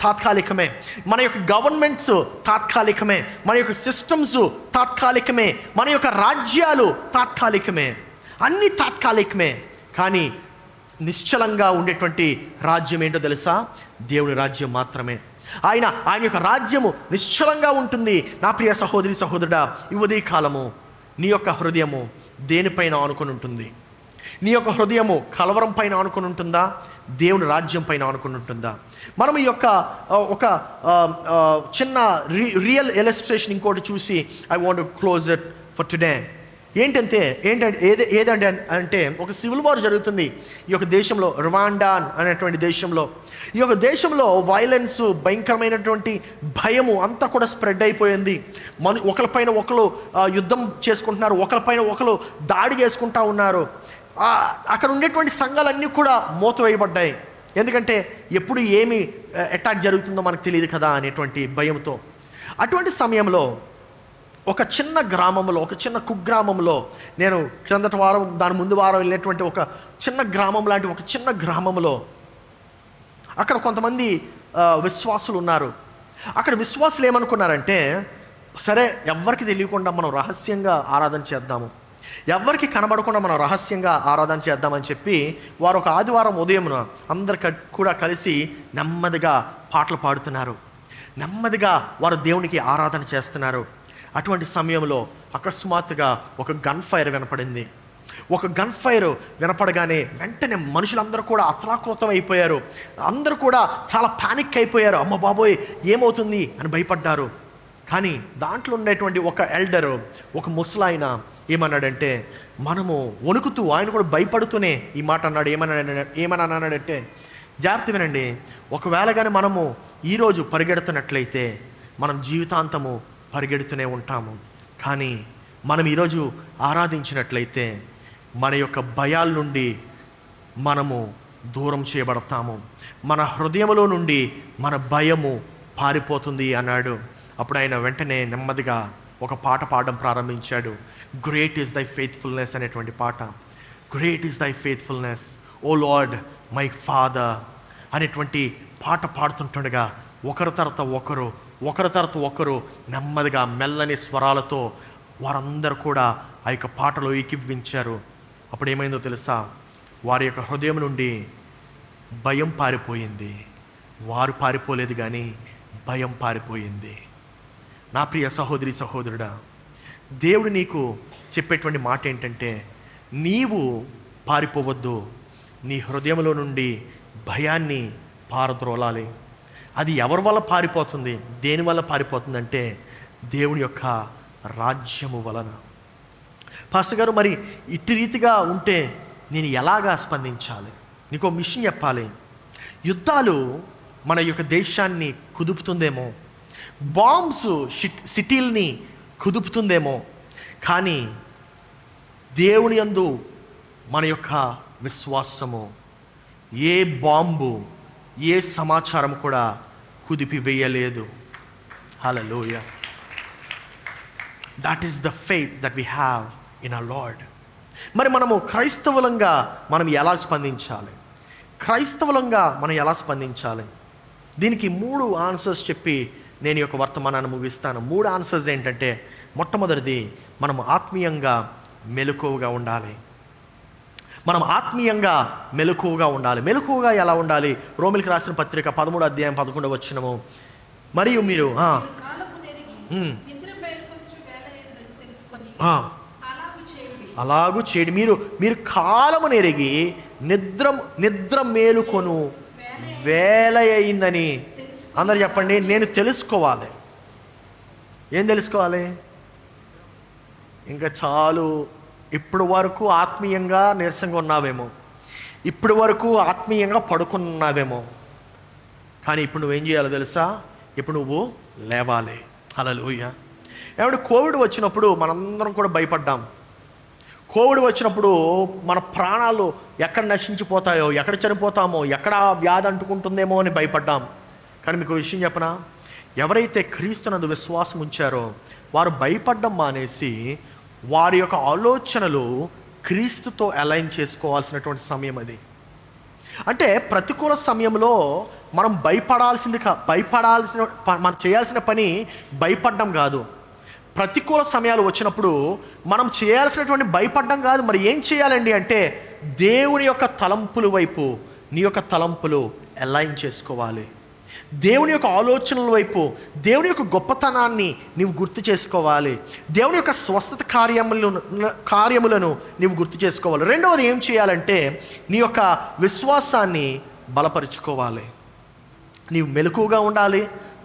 తాత్కాలికమే, మన యొక్క గవర్నమెంట్స్ తాత్కాలికమే, మన యొక్క సిస్టమ్స్ తాత్కాలికమే, మన యొక్క రాజ్యాలు తాత్కాలికమే, అన్నీ తాత్కాలికమే. కానీ నిశ్చలంగా ఉండేటువంటి రాజ్యం ఏంటో తెలుసా? దేవుని రాజ్యం మాత్రమే. ఆయన యొక్క రాజ్యము నిశ్చలంగా ఉంటుంది. నా ప్రియ సహోదరి సహోదరుడా, ఈ ఉదయ కాలము నీ యొక్క హృదయము దేనిపైన ఆనుకొని ఉంటుంది? నీ యొక్క హృదయము కలవరం పైన ఆనుకొని ఉంటుందా? దేవుని రాజ్యం పైన ఆనుకొని ఉంటుందా? మనం ఈ యొక్క ఒక చిన్న రియల్ ఇలస్ట్రేషన్ ఇంకోటి చూసి I want to close it for today. ఏదంటే ఒక సివిల్ వార్ జరుగుతుంది ఈ యొక్క దేశంలో, రువాండా అనేటువంటి దేశంలో. ఈ యొక్క దేశంలో వైలెన్స్, భయంకరమైనటువంటి భయము అంతా కూడా స్ప్రెడ్ అయిపోయింది. ఒకరిపైన ఒకరు యుద్ధం చేసుకుంటున్నారు, ఒకరిపైన ఒకరు దాడి చేసుకుంటా ఉన్నారు. అక్కడ ఉండేటువంటి సంఘాలన్నీ కూడా మూతవేయబడ్డాయి. ఎందుకంటే ఎప్పుడు ఏమి అటాక్ జరుగుతుందో మనకు తెలియదు కదా అనేటువంటి భయంతో. అటువంటి సమయంలో ఒక చిన్న గ్రామంలో, ఒక చిన్న కుగ్రామంలో, నేను క్రిందటి వారం దాని ముందు వారం వెళ్ళినటువంటి ఒక చిన్న గ్రామం లాంటి ఒక చిన్న గ్రామంలో అక్కడ కొంతమంది విశ్వాసులు ఉన్నారు. అక్కడ విశ్వాసులు ఏమనుకున్నారంటే, సరే ఎవ్వరికి తెలియకుండా మనం రహస్యంగా ఆరాధన చేద్దాము, ఎవరికి కనబడకుండా మనం రహస్యంగా ఆరాధన చేద్దామని చెప్పి వారు ఒక ఆదివారం ఉదయమున అందరు కూడా కలిసి నెమ్మదిగా పాటలు పాడుతున్నారు. నెమ్మదిగా వారు దేవునికి ఆరాధన చేస్తున్నారు. అటువంటి సమయంలో అకస్మాత్తుగా ఒక గన్ ఫైర్ వినపడింది. ఒక గన్ ఫైర్ వినపడగానే వెంటనే మనుషులందరూ కూడా అత్రాకృతం అయిపోయారు. అందరూ కూడా చాలా పానిక్ అయిపోయారు. అమ్మ బాబోయ్ ఏమవుతుంది అని భయపడ్డారు. కానీ దాంట్లో ఉండేటువంటి ఒక ఎల్డరు, ఒక ముసలాయన ఏమన్నాడంటే, మనము వణుకుతూ, ఆయన కూడా భయపడుతూనే ఈ మాట అన్నాడు. ఏమన్నాడంటే, జాగ్రత్త వినండి, ఒకవేళ కానీ మనము ఈరోజు పరిగెడుతున్నట్లయితే మనం జీవితాంతము పరిగెడుతూనే ఉంటాము. కానీ మనం ఈరోజు ఆరాధించినట్లయితే మన యొక్క భయాల నుండి మనము దూరం చేయబడతాము. మన హృదయంలో నుండి మన భయము పారిపోతుంది అన్నాడు. అప్పుడు ఆయన వెంటనే నెమ్మదిగా ఒక పాట పాడడం ప్రారంభించాడు. గ్రేట్ ఈజ్ దై ఫెయిత్ఫుల్నెస్ అనేటువంటి పాట. Great is thy faithfulness O Lord my father అనేటువంటి పాట పాడుతుంటుండగా ఒకరి తర్వాత ఒకరు నెమ్మదిగా మెల్లని స్వరాలతో వారందరూ కూడా ఆ యొక్క పాటలో ఏకీభవించారు. అప్పుడు ఏమైందో తెలుసా? వారి యొక్క హృదయం నుండి భయం పారిపోయింది. వారు పారిపోలేదు కానీ భయం పారిపోయింది. నా ప్రియ సహోదరి సహోదరుడా, దేవుడు నీకు చెప్పేటువంటి మాట ఏంటంటే, నీవు పారిపోవద్దు. నీ హృదయంలో నుండి భయాన్ని పారద్రోలాలి. అది ఎవరి వల్ల పారిపోతుంది? దేని వల్ల పారిపోతుందంటే దేవుని యొక్క రాజ్యము వలన. పాస్టర్ గారు, మరి ఇట్టి రీతిగా ఉంటే నేను ఎలాగా స్పందించాలి? నీకు మిషన్ చెప్పాలి. యుద్ధాలు మన యొక్క దేశాన్ని కుదుపుతుందేమో, బాంబ్స్ సిటీల్ని కుదుపుతుందేమో, కానీ దేవుని యందు మన యొక్క విశ్వాసము ఏ బాంబు, ఏ సమాచారం కూడా కుదిపి వేయలేదు. Hallelujah. That is the faith that we have in our Lord. మరి మనము క్రైస్తవులంగా మనం ఎలా స్పందించాలి? మనం ఎలా స్పందించాలి? దీనికి 3 ఆన్సర్స్ చెప్పి నేను ఈ యొక్క వర్తమానాన్ని ముగిస్తాను. 3 ఆన్సర్స్ ఏంటంటే, మొట్టమొదటిది, మనము ఆత్మీయంగా మెలకువగా ఉండాలి. మనం ఆత్మీయంగా మెలకువగా ఉండాలి. మెలకువగా ఎలా ఉండాలి? రోమిలికి రాసిన పత్రిక 13వ అధ్యాయం 11వ వచనము. మరియు మీరు అలాగూ చేయడి, మీరు కాలము నెరిగి నిద్ర మేలుకొను వేళ అయిందని. అందరు చెప్పండి, నేను తెలుసుకోవాలి. ఏం తెలుసుకోవాలి? ఇంకా చాలు, ఇప్పుడు వరకు ఆత్మీయంగా నీరసంగా ఉన్నావేమో, ఇప్పుడు వరకు ఆత్మీయంగా పడుకున్నావేమో, కానీ ఇప్పుడు నువ్వేం చేయాలో తెలుసా? ఇప్పుడు నువ్వు లేవాలి. హల్లెలూయా. ఏమంటే కోవిడ్ వచ్చినప్పుడు మనందరం కూడా భయపడ్డాం. కోవిడ్ వచ్చినప్పుడు మన ప్రాణాలు ఎక్కడ నశించిపోతాయో, ఎక్కడ చనిపోతామో, ఎక్కడ వ్యాధి అంటుకుంటుందేమో అని భయపడ్డాం. కానీ మీకు విషయం చెప్పనా? ఎవరైతే క్రీస్తునందు విశ్వాసం ఉంచారో వారు భయపడ్డం మానేసి వారి యొక్క ఆలోచనలు క్రీస్తుతో అలైన్ చేసుకోవాల్సినటువంటి సమయం అది. అంటే ప్రతికూల సమయంలో మనం మనం చేయాల్సిన పని భయపడ్డం కాదు. ప్రతికూల సమయాలు వచ్చినప్పుడు మనం చేయాల్సినటువంటి భయపడ్డం కాదు. మరి ఏం చేయాలండి అంటే, దేవుని యొక్క తలంపుల వైపు నీ యొక్క తలంపులు అలైన్ చేసుకోవాలి. దేవుని యొక్క ఆలోచనల వైపు, దేవుని యొక్క గొప్పతనాన్ని నీవు గుర్తు చేసుకోవాలి. దేవుని యొక్క స్వస్థత కార్యములను నీవు గుర్తు చేసుకోవాలి. రెండవది ఏం చేయాలంటే, నీ యొక్క విశ్వాసాన్ని బలపరుచుకోవాలి. నీవు మెలకువగా ఉండాలి.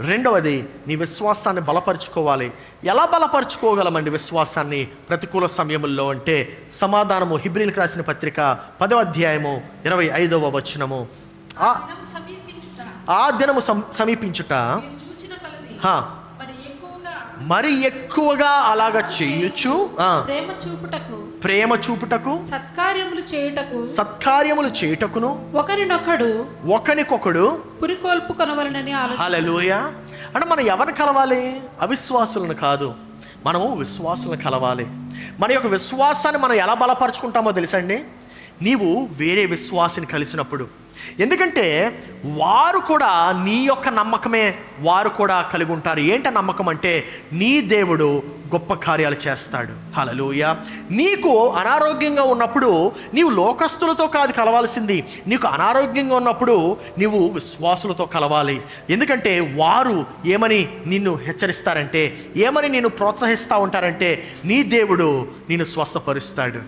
రెండవది, నీ విశ్వాసాన్ని బలపరుచుకోవాలి. ఎలా బలపరుచుకోగలమండి విశ్వాసాన్ని ప్రతికూల సమయంలో అంటే? సమాధానము హెబ్రీయులకు రాసిన పత్రిక 10వ అధ్యాయము 25వ వచనము. ఆ దినము సమీపించుట మరి ఎక్కువగా అలాగ చేయొచ్చు, ప్రేమ చూపుటకు సత్కార్యములు చేయుటకును ఒకరినొకడు పురికొల్పుకొనవలెనని ఆలోచన. హల్లెలూయా. అంటే మనం ఎవరిని కలవాలి? అవిశ్వాసులను కాదు, మనము విశ్వాసులను కలవాలి. మన యొక్క విశ్వాసాన్ని మనం ఎలా బలపరుచుకుంటామో తెలుసండి? నీవు వేరే విశ్వాసిని కలిసినప్పుడు. ఎందుకంటే వారు కూడా నీ యొక్క నమ్మకమే వారు కూడా కలిగి ఉంటారు. ఏంట నమ్మకం అంటే, నీ దేవుడు గొప్ప కార్యాలు చేస్తాడు. హల్లెలూయా. నీకు అనారోగ్యంగా ఉన్నప్పుడు నీవు లోకస్తులతో కాదు కలవాల్సింది. నీకు అనారోగ్యంగా ఉన్నప్పుడు నీవు విశ్వాసులతో కలవాలి. ఎందుకంటే వారు ఏమని నిన్ను హెచ్చరిస్తారంటే, ఏమని నిన్ను ప్రోత్సహిస్తూ ఉంటారంటే, నీ దేవుడు నిన్ను స్వస్థపరుస్తాడు.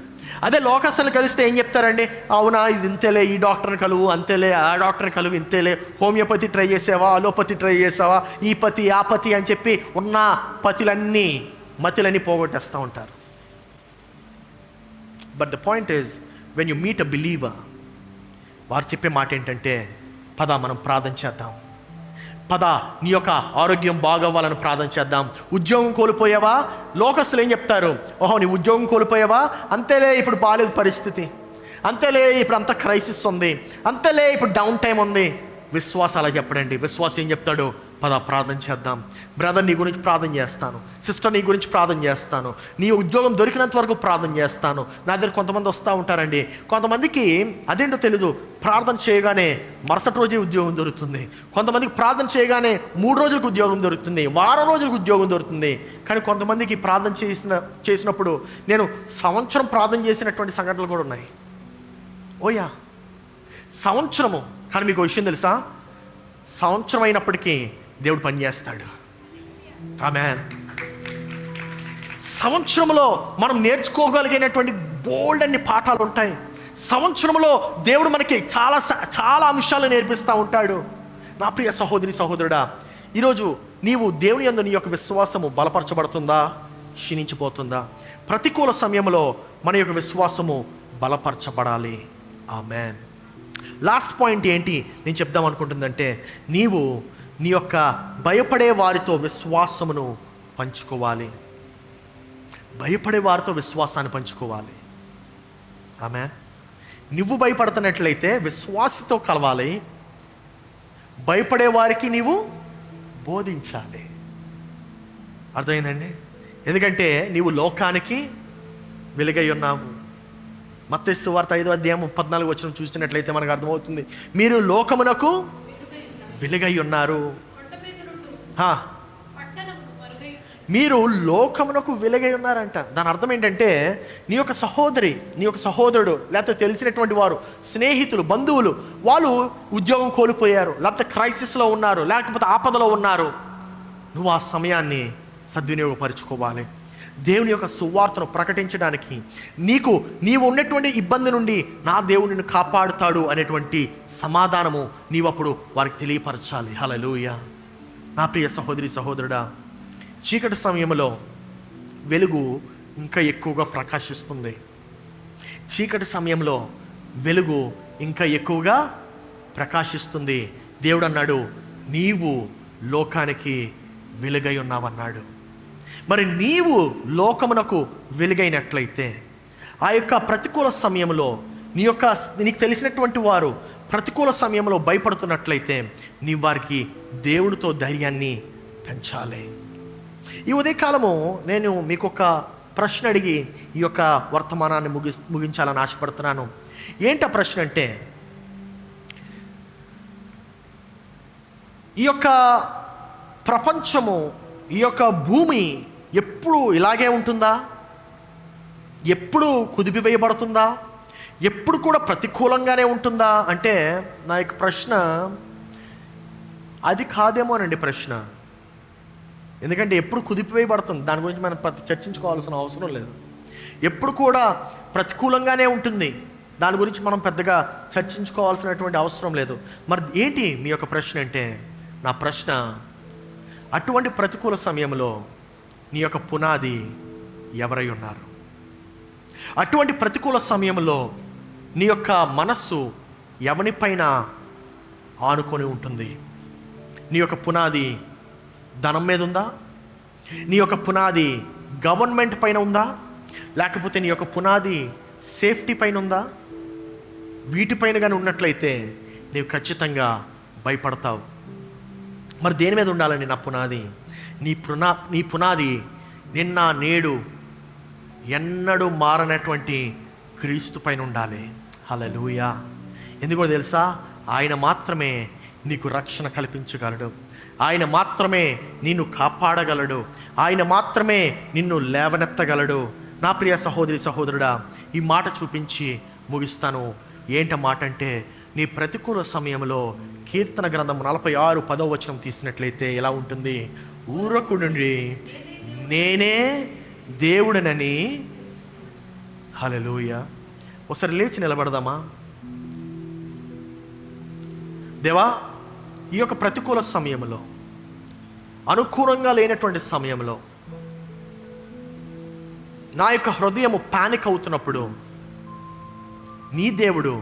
అదే లోకస్తులు కలిస్తే ఏం చెప్తారండి? అవునా, ఇది ఇంతేలే, ఈ డాక్టర్ని కలువు, అంతేలే, ఆ డాక్టర్ని కలువు, ఇంతేలే, హోమియోపతి ట్రై చేసావా, అలోపతి ట్రై చేసావా, ఈ పతి ఆ పతి అని చెప్పి ఉన్న మతిలన్నీ పోగొట్టేస్తూ ఉంటారు. But the point is, when you meet a believer, వారు చెప్పే మాట ఏంటంటే, పద మనం ప్రార్థన చేద్దాం, పద నీ యొక్క ఆరోగ్యం బాగవ్వాలని ప్రార్థన చేద్దాం. ఉద్యోగం కోల్పోయావా? లోకస్తులు ఏం చెప్తారు? ఓహో, నీ ఉద్యోగం కోల్పోయావా? అంతేలే, ఇప్పుడు బాగాలేదు పరిస్థితి, అంతేలే, ఇప్పుడు అంత క్రైసిస్ ఉంది, అంతేలే, ఇప్పుడు డౌన్ టైం ఉంది. విశ్వాసం అలా చెప్పడండి. విశ్వాసం ఏం చెప్తాడు? పద ప్రార్థన చేద్దాం. బ్రదర్, నీ గురించి ప్రార్థన చేస్తాను. సిస్టర్, నీ గురించి ప్రార్థన చేస్తాను. నీ ఉద్యోగం దొరికినంత వరకు ప్రార్థన చేస్తాను. నా దగ్గర కొంతమంది వస్తూ ఉంటారండి. కొంతమందికి అదేంటో తెలీదు, ప్రార్థన చేయగానే మరుసటి రోజే ఉద్యోగం దొరుకుతుంది. కొంతమందికి ప్రార్థన చేయగానే 3 రోజులకు ఉద్యోగం దొరుకుతుంది, వారం రోజులకు ఉద్యోగం దొరుకుతుంది. కానీ కొంతమందికి ప్రార్థన చేసినప్పుడు నేను సంవత్సరం ప్రార్థన చేసినటువంటి సంఘటనలు కూడా ఉన్నాయి. ఓయా, సంవత్సరము. కానీ మీకు విషయం తెలుసా? సంవత్సరం అయినప్పటికీ దేవుడు పనిచేస్తాడు. ఆమేన్. సంవత్సరంలో మనం నేర్చుకోగలిగినటువంటి బోల్డ్ అన్ని పాఠాలు ఉంటాయి. సంవత్సరంలో దేవుడు మనకి చాలా చాలా అంశాలు నేర్పిస్తూ ఉంటాడు. నా ప్రియ సహోదరి సహోదరుడా, ఈరోజు నీవు దేవుని యందు నీ యొక్క విశ్వాసము బలపరచబడుతుందా, క్షీణించిపోతుందా? ప్రతికూల సమయంలో మన యొక్క విశ్వాసము బలపరచబడాలి. ఆమేన్. లాస్ట్ పాయింట్ ఏంటి నేను చెప్దాం అనుకుంటుందంటే, నీవు నీ యొక్క భయపడే వారితో విశ్వాసమును పంచుకోవాలి. భయపడే వారితో విశ్వాసాన్ని పంచుకోవాలి. ఆమేన్. నువ్వు భయపడుతున్నట్లయితే విశ్వాసతో కలవాలి. భయపడే వారికి నీవు బోధించాలి. అర్థమైందండి? ఎందుకంటే నీవు లోకానికి వెలుగై ఉన్నావు. మత్తయి సువార్త 5వ అధ్యాయం 14వ వచనం చూసినట్లయితే మనకు అర్థమవుతుంది, మీరు లోకమునకు వెలుగై ఉన్నారు. మీరు లోకమునకు వెలుగై ఉన్నారంట. దాని అర్థం ఏంటంటే నీ యొక్క సహోదరి, నీ యొక్క సహోదరుడు, లేకపోతే తెలిసినటువంటి వారు, స్నేహితులు, బంధువులు, వాళ్ళు ఉద్యోగం కోల్పోయారు, లేకపోతే క్రైసిస్లో ఉన్నారు, లేకపోతే ఆపదలో ఉన్నారు. నువ్వు ఆ సమయాన్ని సద్వినియోగపరుచుకోవాలి. దేవుని యొక్క సువార్తను ప్రకటించడానికి, నీవు ఉన్నటువంటి ఇబ్బంది నుండి నా దేవుడు నిన్ను కాపాడుతాడు అనేటువంటి సమాధానము నీవప్పుడు వారికి తెలియపరచాలి. హల్లెలూయా. నా ప్రియ సహోదరి సహోదరుడా, చీకటి సమయంలో వెలుగు ఇంకా ఎక్కువగా ప్రకాశిస్తుంది. చీకటి సమయంలో వెలుగు ఇంకా ఎక్కువగా ప్రకాశిస్తుంది. దేవుడు అన్నాడు, నీవు లోకానికి వెలుగై ఉన్నావన్నాడు. మరి నీవు లోకమునకు వెలుగైనట్లయితే, ఆ యొక్క ప్రతికూల సమయంలో నీకు తెలిసినటువంటి వారు ప్రతికూల సమయంలో భయపడుతున్నట్లయితే, నీ వారికి దేవుడితో ధైర్యాన్ని పెంచాలి. ఈ ఉదయకాలము నేను మీకు ఒక ప్రశ్న అడిగి ఈ యొక్క వర్తమానాన్ని ముగించాలని ఆశపడుతున్నాను. ఏంటి ఆ ప్రశ్న అంటే, ఈ యొక్క ప్రపంచము, ఈ యొక్క భూమి ఎప్పుడు ఇలాగే ఉంటుందా? ఎప్పుడు కుదిపివేయబడుతుందా? ఎప్పుడు కూడా ప్రతికూలంగానే ఉంటుందా అంటే, నా యొక్క ప్రశ్న అది కాదేమోనండి ప్రశ్న. ఎందుకంటే ఎప్పుడు కుదిపివేయబడుతుంది, దాని గురించి మనం చర్చించుకోవాల్సిన అవసరం లేదు. ఎప్పుడు కూడా ప్రతికూలంగానే ఉంటుంది, దాని గురించి మనం పెద్దగా చర్చించుకోవాల్సినటువంటి అవసరం లేదు. మరి ఏంటి మీ యొక్క ప్రశ్న అంటే, నా ప్రశ్న, అటువంటి ప్రతికూల సమయంలో నీ యొక్క పునాది ఎవరై ఉన్నారు? అటువంటి ప్రతికూల సమయంలో నీ యొక్క మనస్సు ఎవనిపైన ఆనుకొని ఉంటుంది? నీ యొక్క పునాది ధనం మీద ఉందా? నీ యొక్క పునాది గవర్నమెంట్ పైన ఉందా? లేకపోతే నీ యొక్క పునాది సేఫ్టీ పైన ఉందా? వీటిపైన కానీ ఉన్నట్లయితే నీవు ఖచ్చితంగా భయపడతావు. మరి దేని మీద ఉండాలండి నా పునాది? నీ పునాది నిన్న నేడు ఎన్నడూ మారనటువంటి క్రీస్తు పైన ఉండాలి. హల్లెలూయా. ఎందుకో తెలుసా? ఆయన మాత్రమే నీకు రక్షణ కల్పించగలడు. ఆయన మాత్రమే నిన్ను కాపాడగలడు. ఆయన మాత్రమే నిన్ను లేవనెత్తగలడు. నా ప్రియ సహోదరి సహోదరుడా, ఈ మాట చూపించి ముగిస్తాను. ఏంట మాట అంటే, నీ ప్రతికూల సమయంలో కీర్తన గ్రంథం 46:10 తీసినట్లయితే ఎలా ఉంటుంది? ఊరకుడుండి నేనే దేవుడనని. హల్లెలూయా. ఒకసారి లేచి నిలబడదామా? దేవా, ఈ యొక్క ప్రతికూల సమయంలో, అనుకూలంగా లేనటువంటి సమయంలో, నా యొక్క హృదయము పానిక్ అవుతున్నప్పుడు, నీ దేవుడు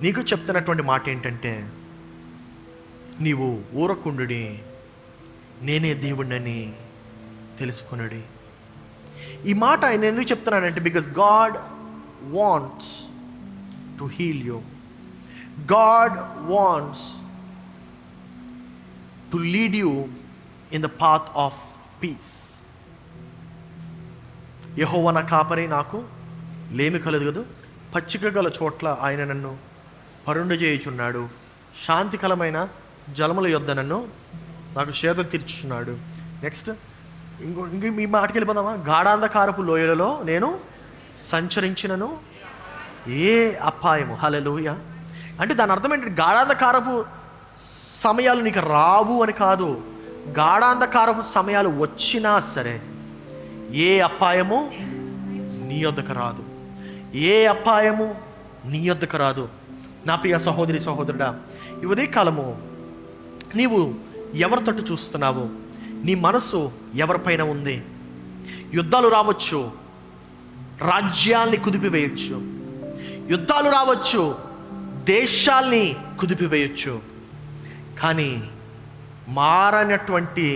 నీకు చెప్తున్నటువంటి మాట ఏంటంటే, నీవు ఊరకుండుడి నేనే దేవుడినని తెలుసుకున్నాడు. ఈ మాట ఆయన ఎందుకు చెప్తున్నానంటే, because God wants to heal you. God wants to lead you in the path of peace. యెహోవా నా కాపరి, నాకు లేమి కలుగదు. పచ్చిక గల చోట్ల ఆయన నన్ను పరుండజేయుచున్నాడు. శాంతికరమైన జలముల యొద్ద నాకు సేద తీర్చుచున్నాడు. నెక్స్ట్ ఇంక మీ మాటకి వెళ్ళిపోదామా? గాఢాంధకారపు లోయలలో నేను సంచరించినను ఏ అపాయము. హల్లెలూయా. అంటే దాని అర్థం ఏంటంటే, గాఢాంధకారపు సమయాలు నీకు రావు అని కాదు. గాఢాంధకారపు సమయాలు వచ్చినా సరే ఏ అపాయము నీ యొద్దకు రాదు. ఏ అపాయము నీ యొద్దకు రాదు. నా ప్రియ సహోదరి సహోదరుడా, ఈ ఉదయకాలము నీవు ఎవరి తట్టు చూస్తున్నావు? నీ మనసు ఎవరిపైన ఉంది? యుద్ధాలు రావచ్చు, రాజ్యాల్ని కుదిపివేయచ్చు. యుద్ధాలు రావచ్చు, దేశాల్ని కుదిపివేయచ్చు. కానీ మారనటువంటి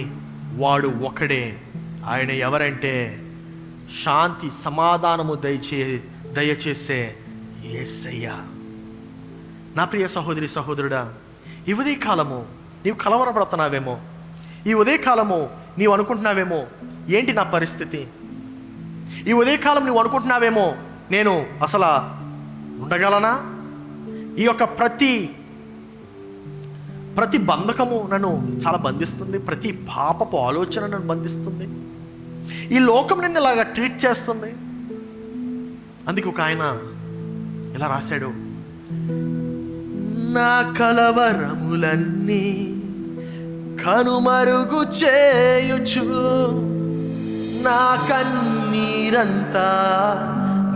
వాడు ఒకడే. ఆయన ఎవరంటే, శాంతి సమాధానము దయచేసే యేసయ్య. నా ప్రియ సహోదరి సహోదరుడా, ఈ ఉదయకాలము నీవు కలవరపడుతున్నావేమో. ఈ ఉదయకాలము నీవు అనుకుంటున్నావేమో, ఏంటి నా పరిస్థితి? ఈ ఉదయకాలం నువ్వు అనుకుంటున్నావేమో, నేను అసలు ఉండగలనా? ఈ యొక్క ప్రతి బంధకము నన్ను చాలా బంధిస్తుంది. ప్రతి పాపపు ఆలోచన నన్ను బంధిస్తుంది. ఈ లోకం నిన్ను ఇలాగా ట్రీట్ చేస్తుంది. అందుకే ఒక ఆయన ఇలా రాశాడు, నా కలవరములన్నీ కనుమరుగు చేయుచు, నా కన్నీరంతా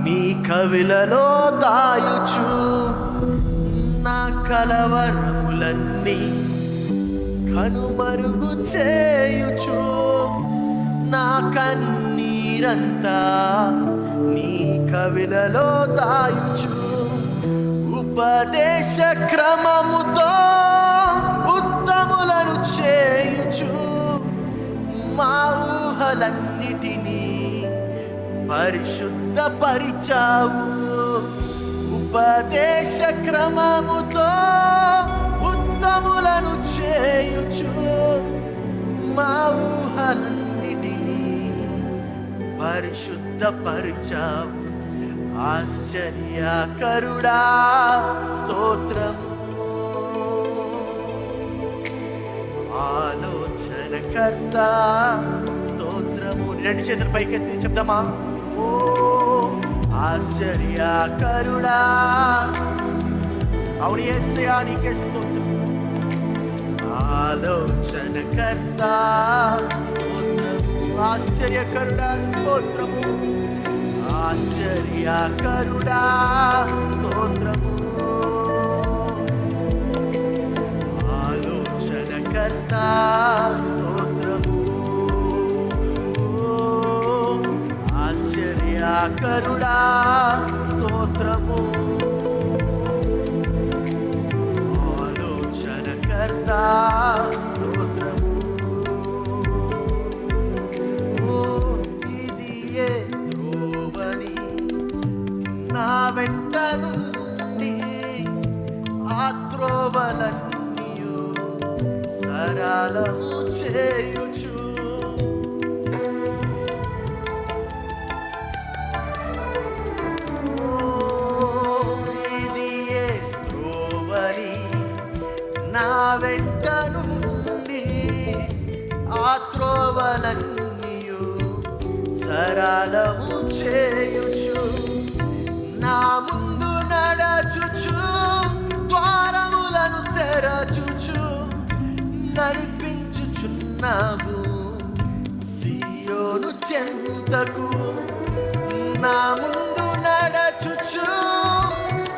నీ కవిలలో దాయుచు, నా కలవరములన్నీ కనుమరుగు చేయుచు, నా కన్నీరంతా నీ కవిలలో దాయుచు, ఉపదేశ క్రమముతో ఉత్తములను చేయుచు, మా ఊహలన్నిటినీ పరిశుద్ధపరిచావు, ఉపదేశ క్రమముతో ఉత్తములను చేయుచు, మా ఊహలన్నిటినీ పరిశుద్ధపరిచావు. ఆశ్చర్యకరుడా స్తోత్రము, ఆలోచనకర్త స్తోత్రము. రెండు చేతులు పైకెత్తి చెప్దామా? ఓ ఆశ్చర్యకరుడా, అవును యేసయ్యా నీకే స్తోత్రం. ఆలోచనకర్త స్తోత్రము, ఆశ్చర్యకరుడా స్తోత్రము, ఆశ్చర్యకరుడా స్తోత్రము, ఆలోచనకర్త స్తోత్రము, ఆశ్చర్యకరుడా స్తోత్రము, ఆలోచనకర్త స్తోత్రము. ఇది ఏ త్రోవని నా వెంట నుండి ఆ త్రోవలన్నీయు సరళము చేయుచు, ఇది ఏ త్రోవని నా వెంట నుండి ఆ త్రోవలన్నీయు సరళము చేయుచు, నా ముందు నడచుచు ద్వారములను తెరచుచు నడిపించుచున్నావు సియోను చెంతకు, నా ముందు నడచుచు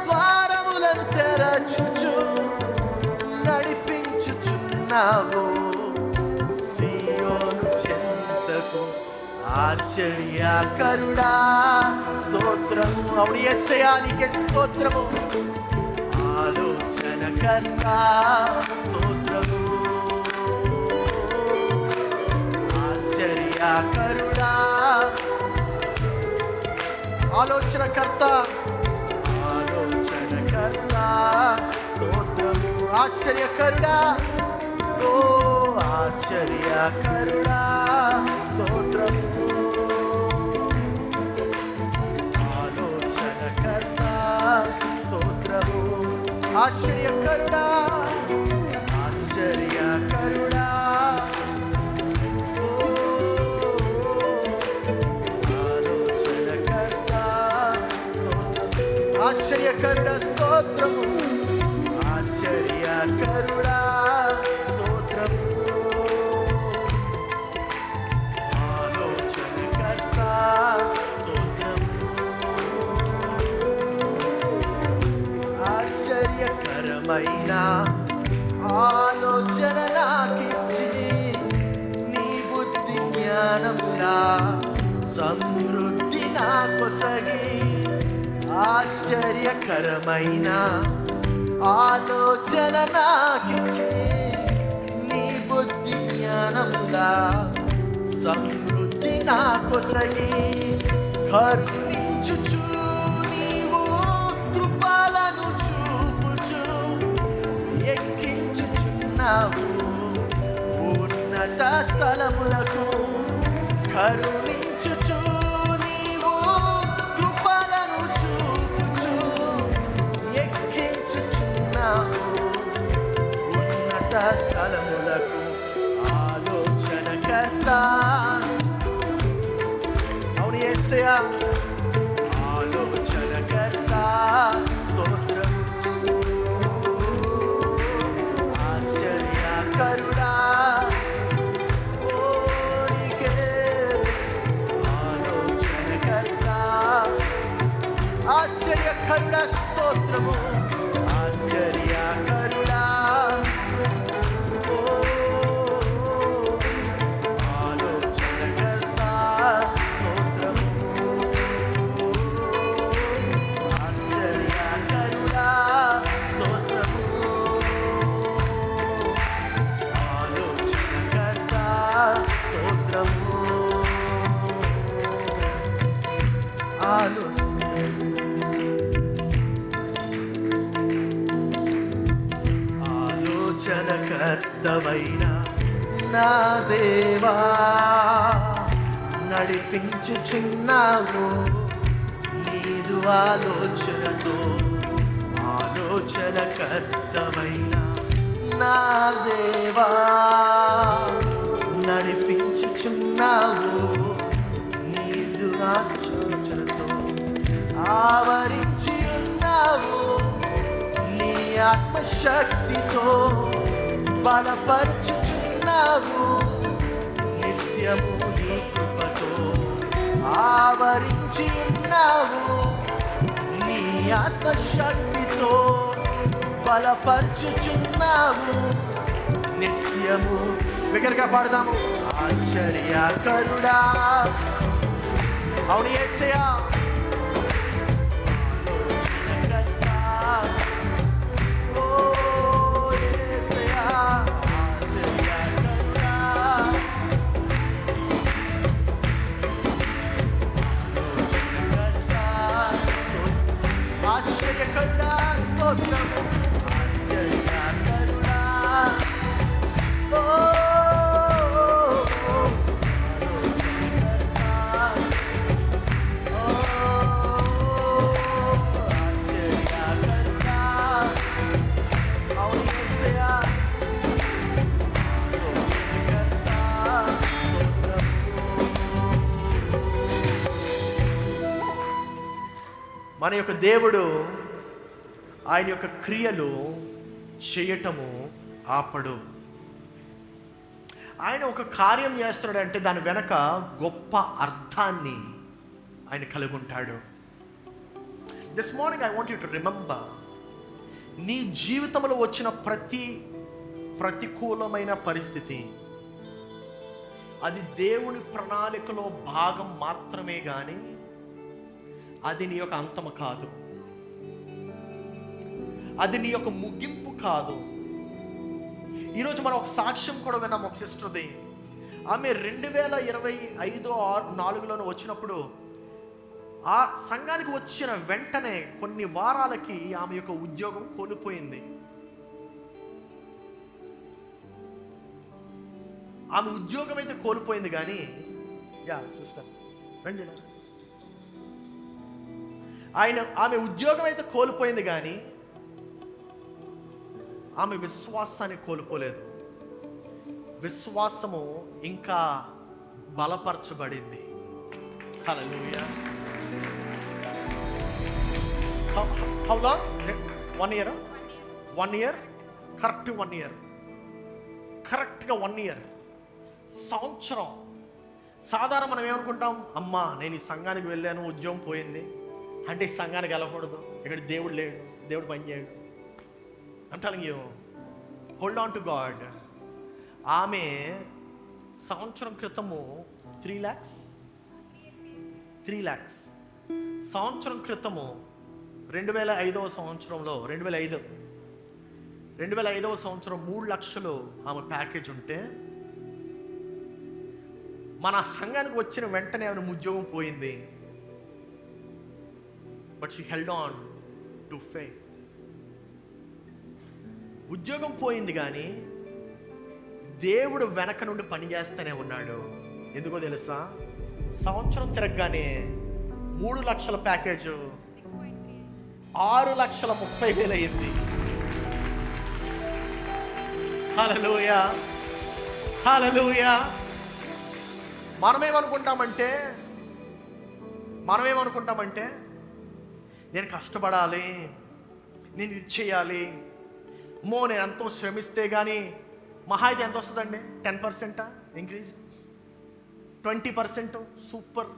ద్వారములను తెరచుచు నడిపించుచున్నావు సియోను చెంతకు. ఆశ్చర్యకరుడా స్తోత్రము, అవును యేసయ్యా నీకే స్తోత్రము, ఆలోచనకర్త స్తోత్రము, ఆశ్చర్యకరుడా, ఆలోచనకర్త, ఆలోచనకర్త స్తోత్రము, ఆశ్చర్యకరుడా, ఓ ఆశ్చర్యకరుడా స్తోత్రము, ఆలోచనకర్త స్తోత్రము, ఆశ్చర్యకరుడా, ఆశ్చర్యకరుడా, ఆలోచనకర్త స్తోత్రము, ఆశ్చర్యకరుడా స్తోత్రము, ఆశ్చర్యకరుడా స్తోత్రము, ఆలోచనకర్త స్తోత్రము. ఆశ్చర్యకరమైన ఆలోచన నాకిచ్చి నీ బుద్ధి జ్ఞానములా సమృద్ధి నా కొసగి, ఆశ్చర్యకరమైన ఆలోచన నాకిచ్చి నీ బుద్ధి జ్ఞానములా సమృద్ధి నా కొసగి, కరుణించుచు నీవు కృపలను చూపుచు ఎక్కించుచున్నావు ఉన్నత స్థలములకు, కరుణించుచు నీవు కృపలను చూపుచు ఎక్కించుచున్నావు ఉన్నత స్థలములకు. ఆలోచనకర్త యేసయ్యా. ఆలోచనకర్త స్తోత్రం, ఆశ్చర్యకరుడా ఆశ్చర్యకరుడా స్తోత్రము, ఆశ్చర్యకరుడా ఆలోచనకర్త స్తోత్రము, ఆశ్చర్యకరుడా స్తోత్రము, ఆలోచనకర్త స్తోత్రము. ఆలోచనకర్తవైన నా దేవా, నడిపించుచున్నావు నీదు ఆలోచనతో. ఆలోచనకర్తవైన నా దేవా, నడిపించుచున్నావు నీదు ఆలోచనతో. ఆవరించి ఉన్నావు నీ ఆత్మశక్తితో, బలపరుచుచున్నావు నిత్యము నీ కృపతో. ఆవరించి ఉన్నావు నీ ఆత్మశక్తితో, బలపరుచుచున్నావు నిత్యము. బిగ్గరగా పాడదాము. ఆశ్చర్యకరుడా, అవును యేసయ్యా. ఆశ్చర్యకరుడా స్తోత్రము, ఆశ్చర్యకరుడా ఆశ్చర్యకరుడా, అవును యేసయ్యా. మన యొక్క దేవుడు ఆయన యొక్క క్రియలు చేయటము ఆపడు. ఆయన ఒక కార్యం చేస్తున్నాడంటే దాని వెనక గొప్ప అర్థాన్ని ఆయన కలిగి ఉంటాడు. This morning I want you to remember, నీ జీవితంలో వచ్చిన ప్రతికూలమైన పరిస్థితి అది దేవుని ప్రణాళికలో భాగం మాత్రమే కానీ అది నీ యొక్క అంతము కాదు, అది నీ యొక్క ముగింపు కాదు. ఈరోజు మనం ఒక సాక్ష్యం కూడా విన్నాం ఒక సిస్టర్ది. ఆమె 2025-4 వచ్చినప్పుడు ఆ సంఘానికి వచ్చిన వెంటనే కొన్ని వారాలకి ఆమె యొక్క ఉద్యోగం కోల్పోయింది. ఆమె ఉద్యోగం అయితే కోల్పోయింది కానీ సిస్టర్ రండి, ఆమె ఉద్యోగం అయితే కోల్పోయింది కానీ ఆమె విశ్వాసాన్ని కోల్పోలేదు. విశ్వాసము ఇంకా బలపరచబడింది. హల్లెలూయా. How long? 1 year? 1 year? Correct 1 year. కరెక్ట్గా 1 year. సంవత్సరం. సాధారణ మనం ఏమనుకుంటాం, అమ్మా నేను ఈ సంఘానికి వెళ్ళాను, ఉద్యోగం పోయింది అంటే ఈ సంఘానికి వెళ్ళకూడదు, ఇక్కడ దేవుడు లేడు, దేవుడు పని చేయడు. I'm telling you, hold on to God. ఆమె సంవత్సరం క్రితము 3 lakhs సంవత్సరం క్రితము 2005వ సంవత్సరంలో 2005వ సంవత్సరం 3 లక్షలు ఆమె ప్యాకేజ్ ఉంటే మన సంఘానికి వచ్చిన వెంటనే ఆమె ఉద్యోగం పోయింది. But she held on to faith. ఉద్యోగం పోయింది కానీ దేవుడు వెనక నుండి పనిచేస్తూనే ఉన్నాడు. ఎందుకో తెలుసా? సంవత్సరం తిరగగానే 3 లక్షల ప్యాకేజ్ 6,30,000 అయింది. హల్లెలూయా, హల్లెలూయా. మనమేమనుకుంటామంటే మనం ఏమనుకుంటామంటే, నేను కష్టపడాలి, నేను ఇది చేయాలి, నేను ఎంతో శ్రమిస్తే కానీ మహా అయితే ఎంత వస్తుందండి? 10% ఇంక్రీజ్, 20%. సూపర్.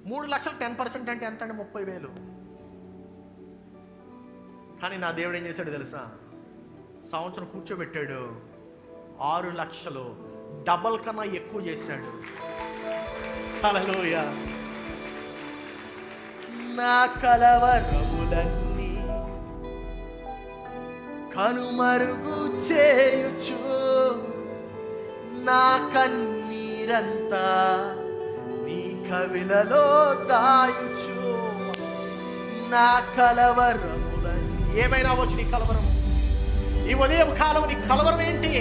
3 లక్షలు 10% అంటే ఎంత అండి? 30,000. కానీ నా దేవుడు ఏం చేశాడు తెలుసా? సంవత్సరం కూర్చోబెట్టాడు, 6 లక్షలు, డబల్ కన్నా ఎక్కువ చేశాడు. హల్లెలూయా. నా కలవరములన్నీ కనుమరుగు చేయుచు, నా కన్నీరంతా నీ కవిలలో దాయుచు. నా కలవరములన్నీ, ఏమైనా అవ్వచ్చు నీ కలవరం. ఈ ఉదయం కాలం నీ కలవరం ఏంటి?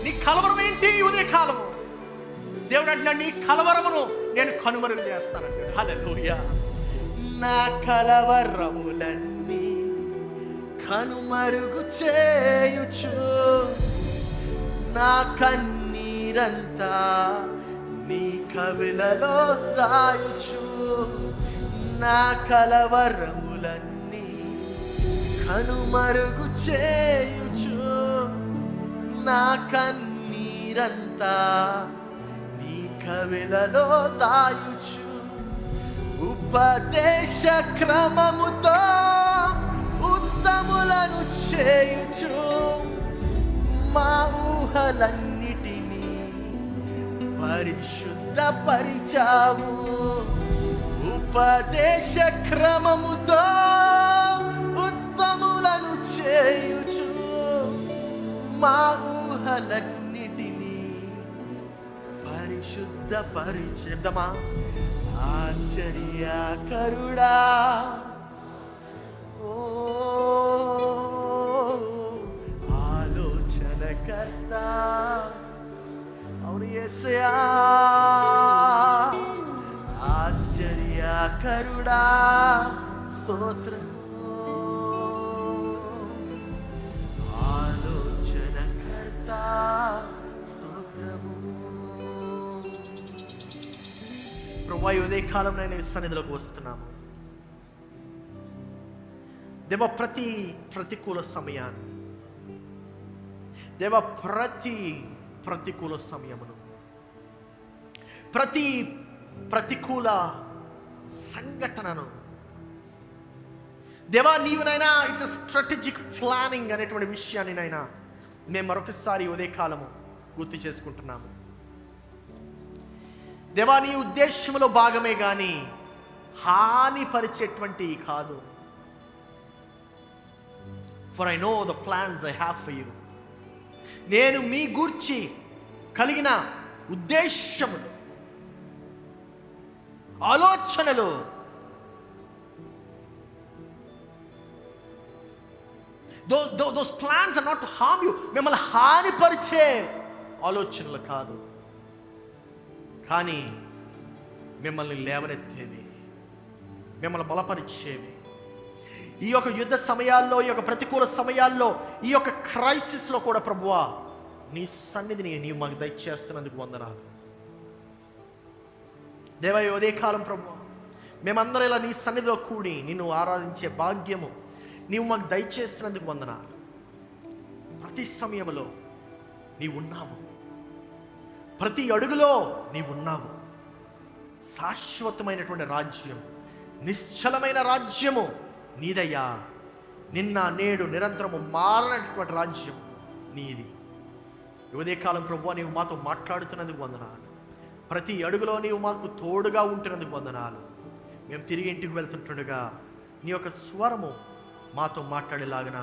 నీ కలవరం ఏంటి ఈ ఉదయ కాలము? దేవుడు అంటున్నాడు, నీ కలవరమును నేను కనుమరుగు చేస్తానంటాడు. హల్లెలూయా. నా కలవరములన్నీ కనుమరుగు చేయుచు, నా కన్నీరంతా నీ కవిలలో దాయుచు. నా కలవరములన్నీ కనుమరుగు చేయుచు, నా కన్నీరంతా నీ కవిలలో దాయుచు. ఉపదేశ క్రమముతో ఉత్తములను చేయుచు, మా ఊహలన్నిటినీ పరిశుద్ధపరిచావు. ఉపదేశ క్రమముతో ఉత్తములను చేయుచు, మా ఊహలన్నిటినీ పరిశుద్ధపరిచేద్దామా. ఆశ్చర్యకరుడా, ఓ ఆలోచనకర్త, అవును యేసయ్యా. ఆశ్చర్యకరుడా, స్తోత్రం. ఆలోచనకర్త, స్తోత్రము. ప్రభువా, ఈ ఉదయ కాలం నేను సన్నిధిలోకి వస్తున్నాము దేవా. ప్రతి ప్రతికూల సమయాన్ని దేవా, ప్రతి ప్రతికూల సమయమును, ప్రతి ప్రతికూల సంఘటనను దేవా, నీవునైనా ఇట్స్ స్ట్రాటజిక్ ప్లానింగ్ అనేటువంటి విషయాన్ని నైనా మేము మరొకసారి ఉదయకాలము గుర్తు చేసుకుంటున్నాము దేవా. నీ ఉద్దేశంలో భాగమే కానీ హానిపరిచేటువంటి కాదు. For I know the plans I have for you. నేను మీ గూర్చి కలిగిన ఉద్దేశములు, ఆలోచనలు those plans are not to harm you. మిమ్మల్ని హానిపరిచే ఆలోచనలు కాదు, కానీ మిమ్మల్ని లేవనెత్తేవి, మిమ్మల్ని బలపరిచేవి. ఈ యొక్క యుద్ధ సమయాల్లో, ఈ యొక్క ప్రతికూల సమయాల్లో, ఈ యొక్క క్రైసిస్లో కూడా ప్రభువా, నీ సన్నిధిని నీవు మాకు దయచేస్తున్నందుకు వందనాలు దేవా. ఈ ఉదయకాలం ప్రభువా, మేమందరం ఇలా నీ సన్నిధిలో కూడి నిన్ను ఆరాధించే భాగ్యము నీవు మాకు దయచేస్తున్నందుకు వందనాలు. ప్రతి సమయంలో నీవున్నావు, ప్రతి అడుగులో నీవున్నావు. శాశ్వతమైనటువంటి రాజ్యం, నిశ్చలమైన రాజ్యము నీదయ్యా. నిన్న నేడు నిరంతరము మారనటువంటి రాజ్యం నీది. ఉదయకాలం ప్రభువా, నీవు మాతో మాట్లాడుతున్నందుకు వందనాలు. ప్రతి అడుగులో నీవు మాకు తోడుగా ఉంటున్నందుకు వందనాలు. మేము తిరిగి ఇంటికి వెళ్తుంటుండగా నీ యొక్క స్వరము మాతో మాట్లాడేలాగిన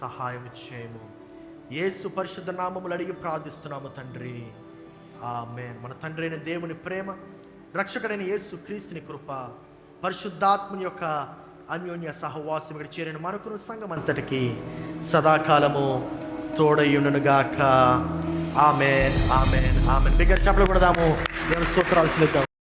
సహాయం చేయము. యేసు పరిశుద్ధ నామములు అడిగి ప్రార్థిస్తున్నాము తండ్రి, ఆమేన్. మన తండ్రి అయిన దేవుని ప్రేమ, రక్షకుడైన యేసు క్రీస్తుని కృప, పరిశుద్ధాత్మని యొక్క అన్యోన్య సహవాసం ఇక్కడ చేరిన మనకును సంఘం అంతటికి సదాకాలము తోడయుండునుగాక. ఆమేన్, ఆమేన్, ఆమేన్. బిగ్గర చప్పట్లు కొడదాము, దేవుని స్తోత్రాలు చెల్లిద్దాం.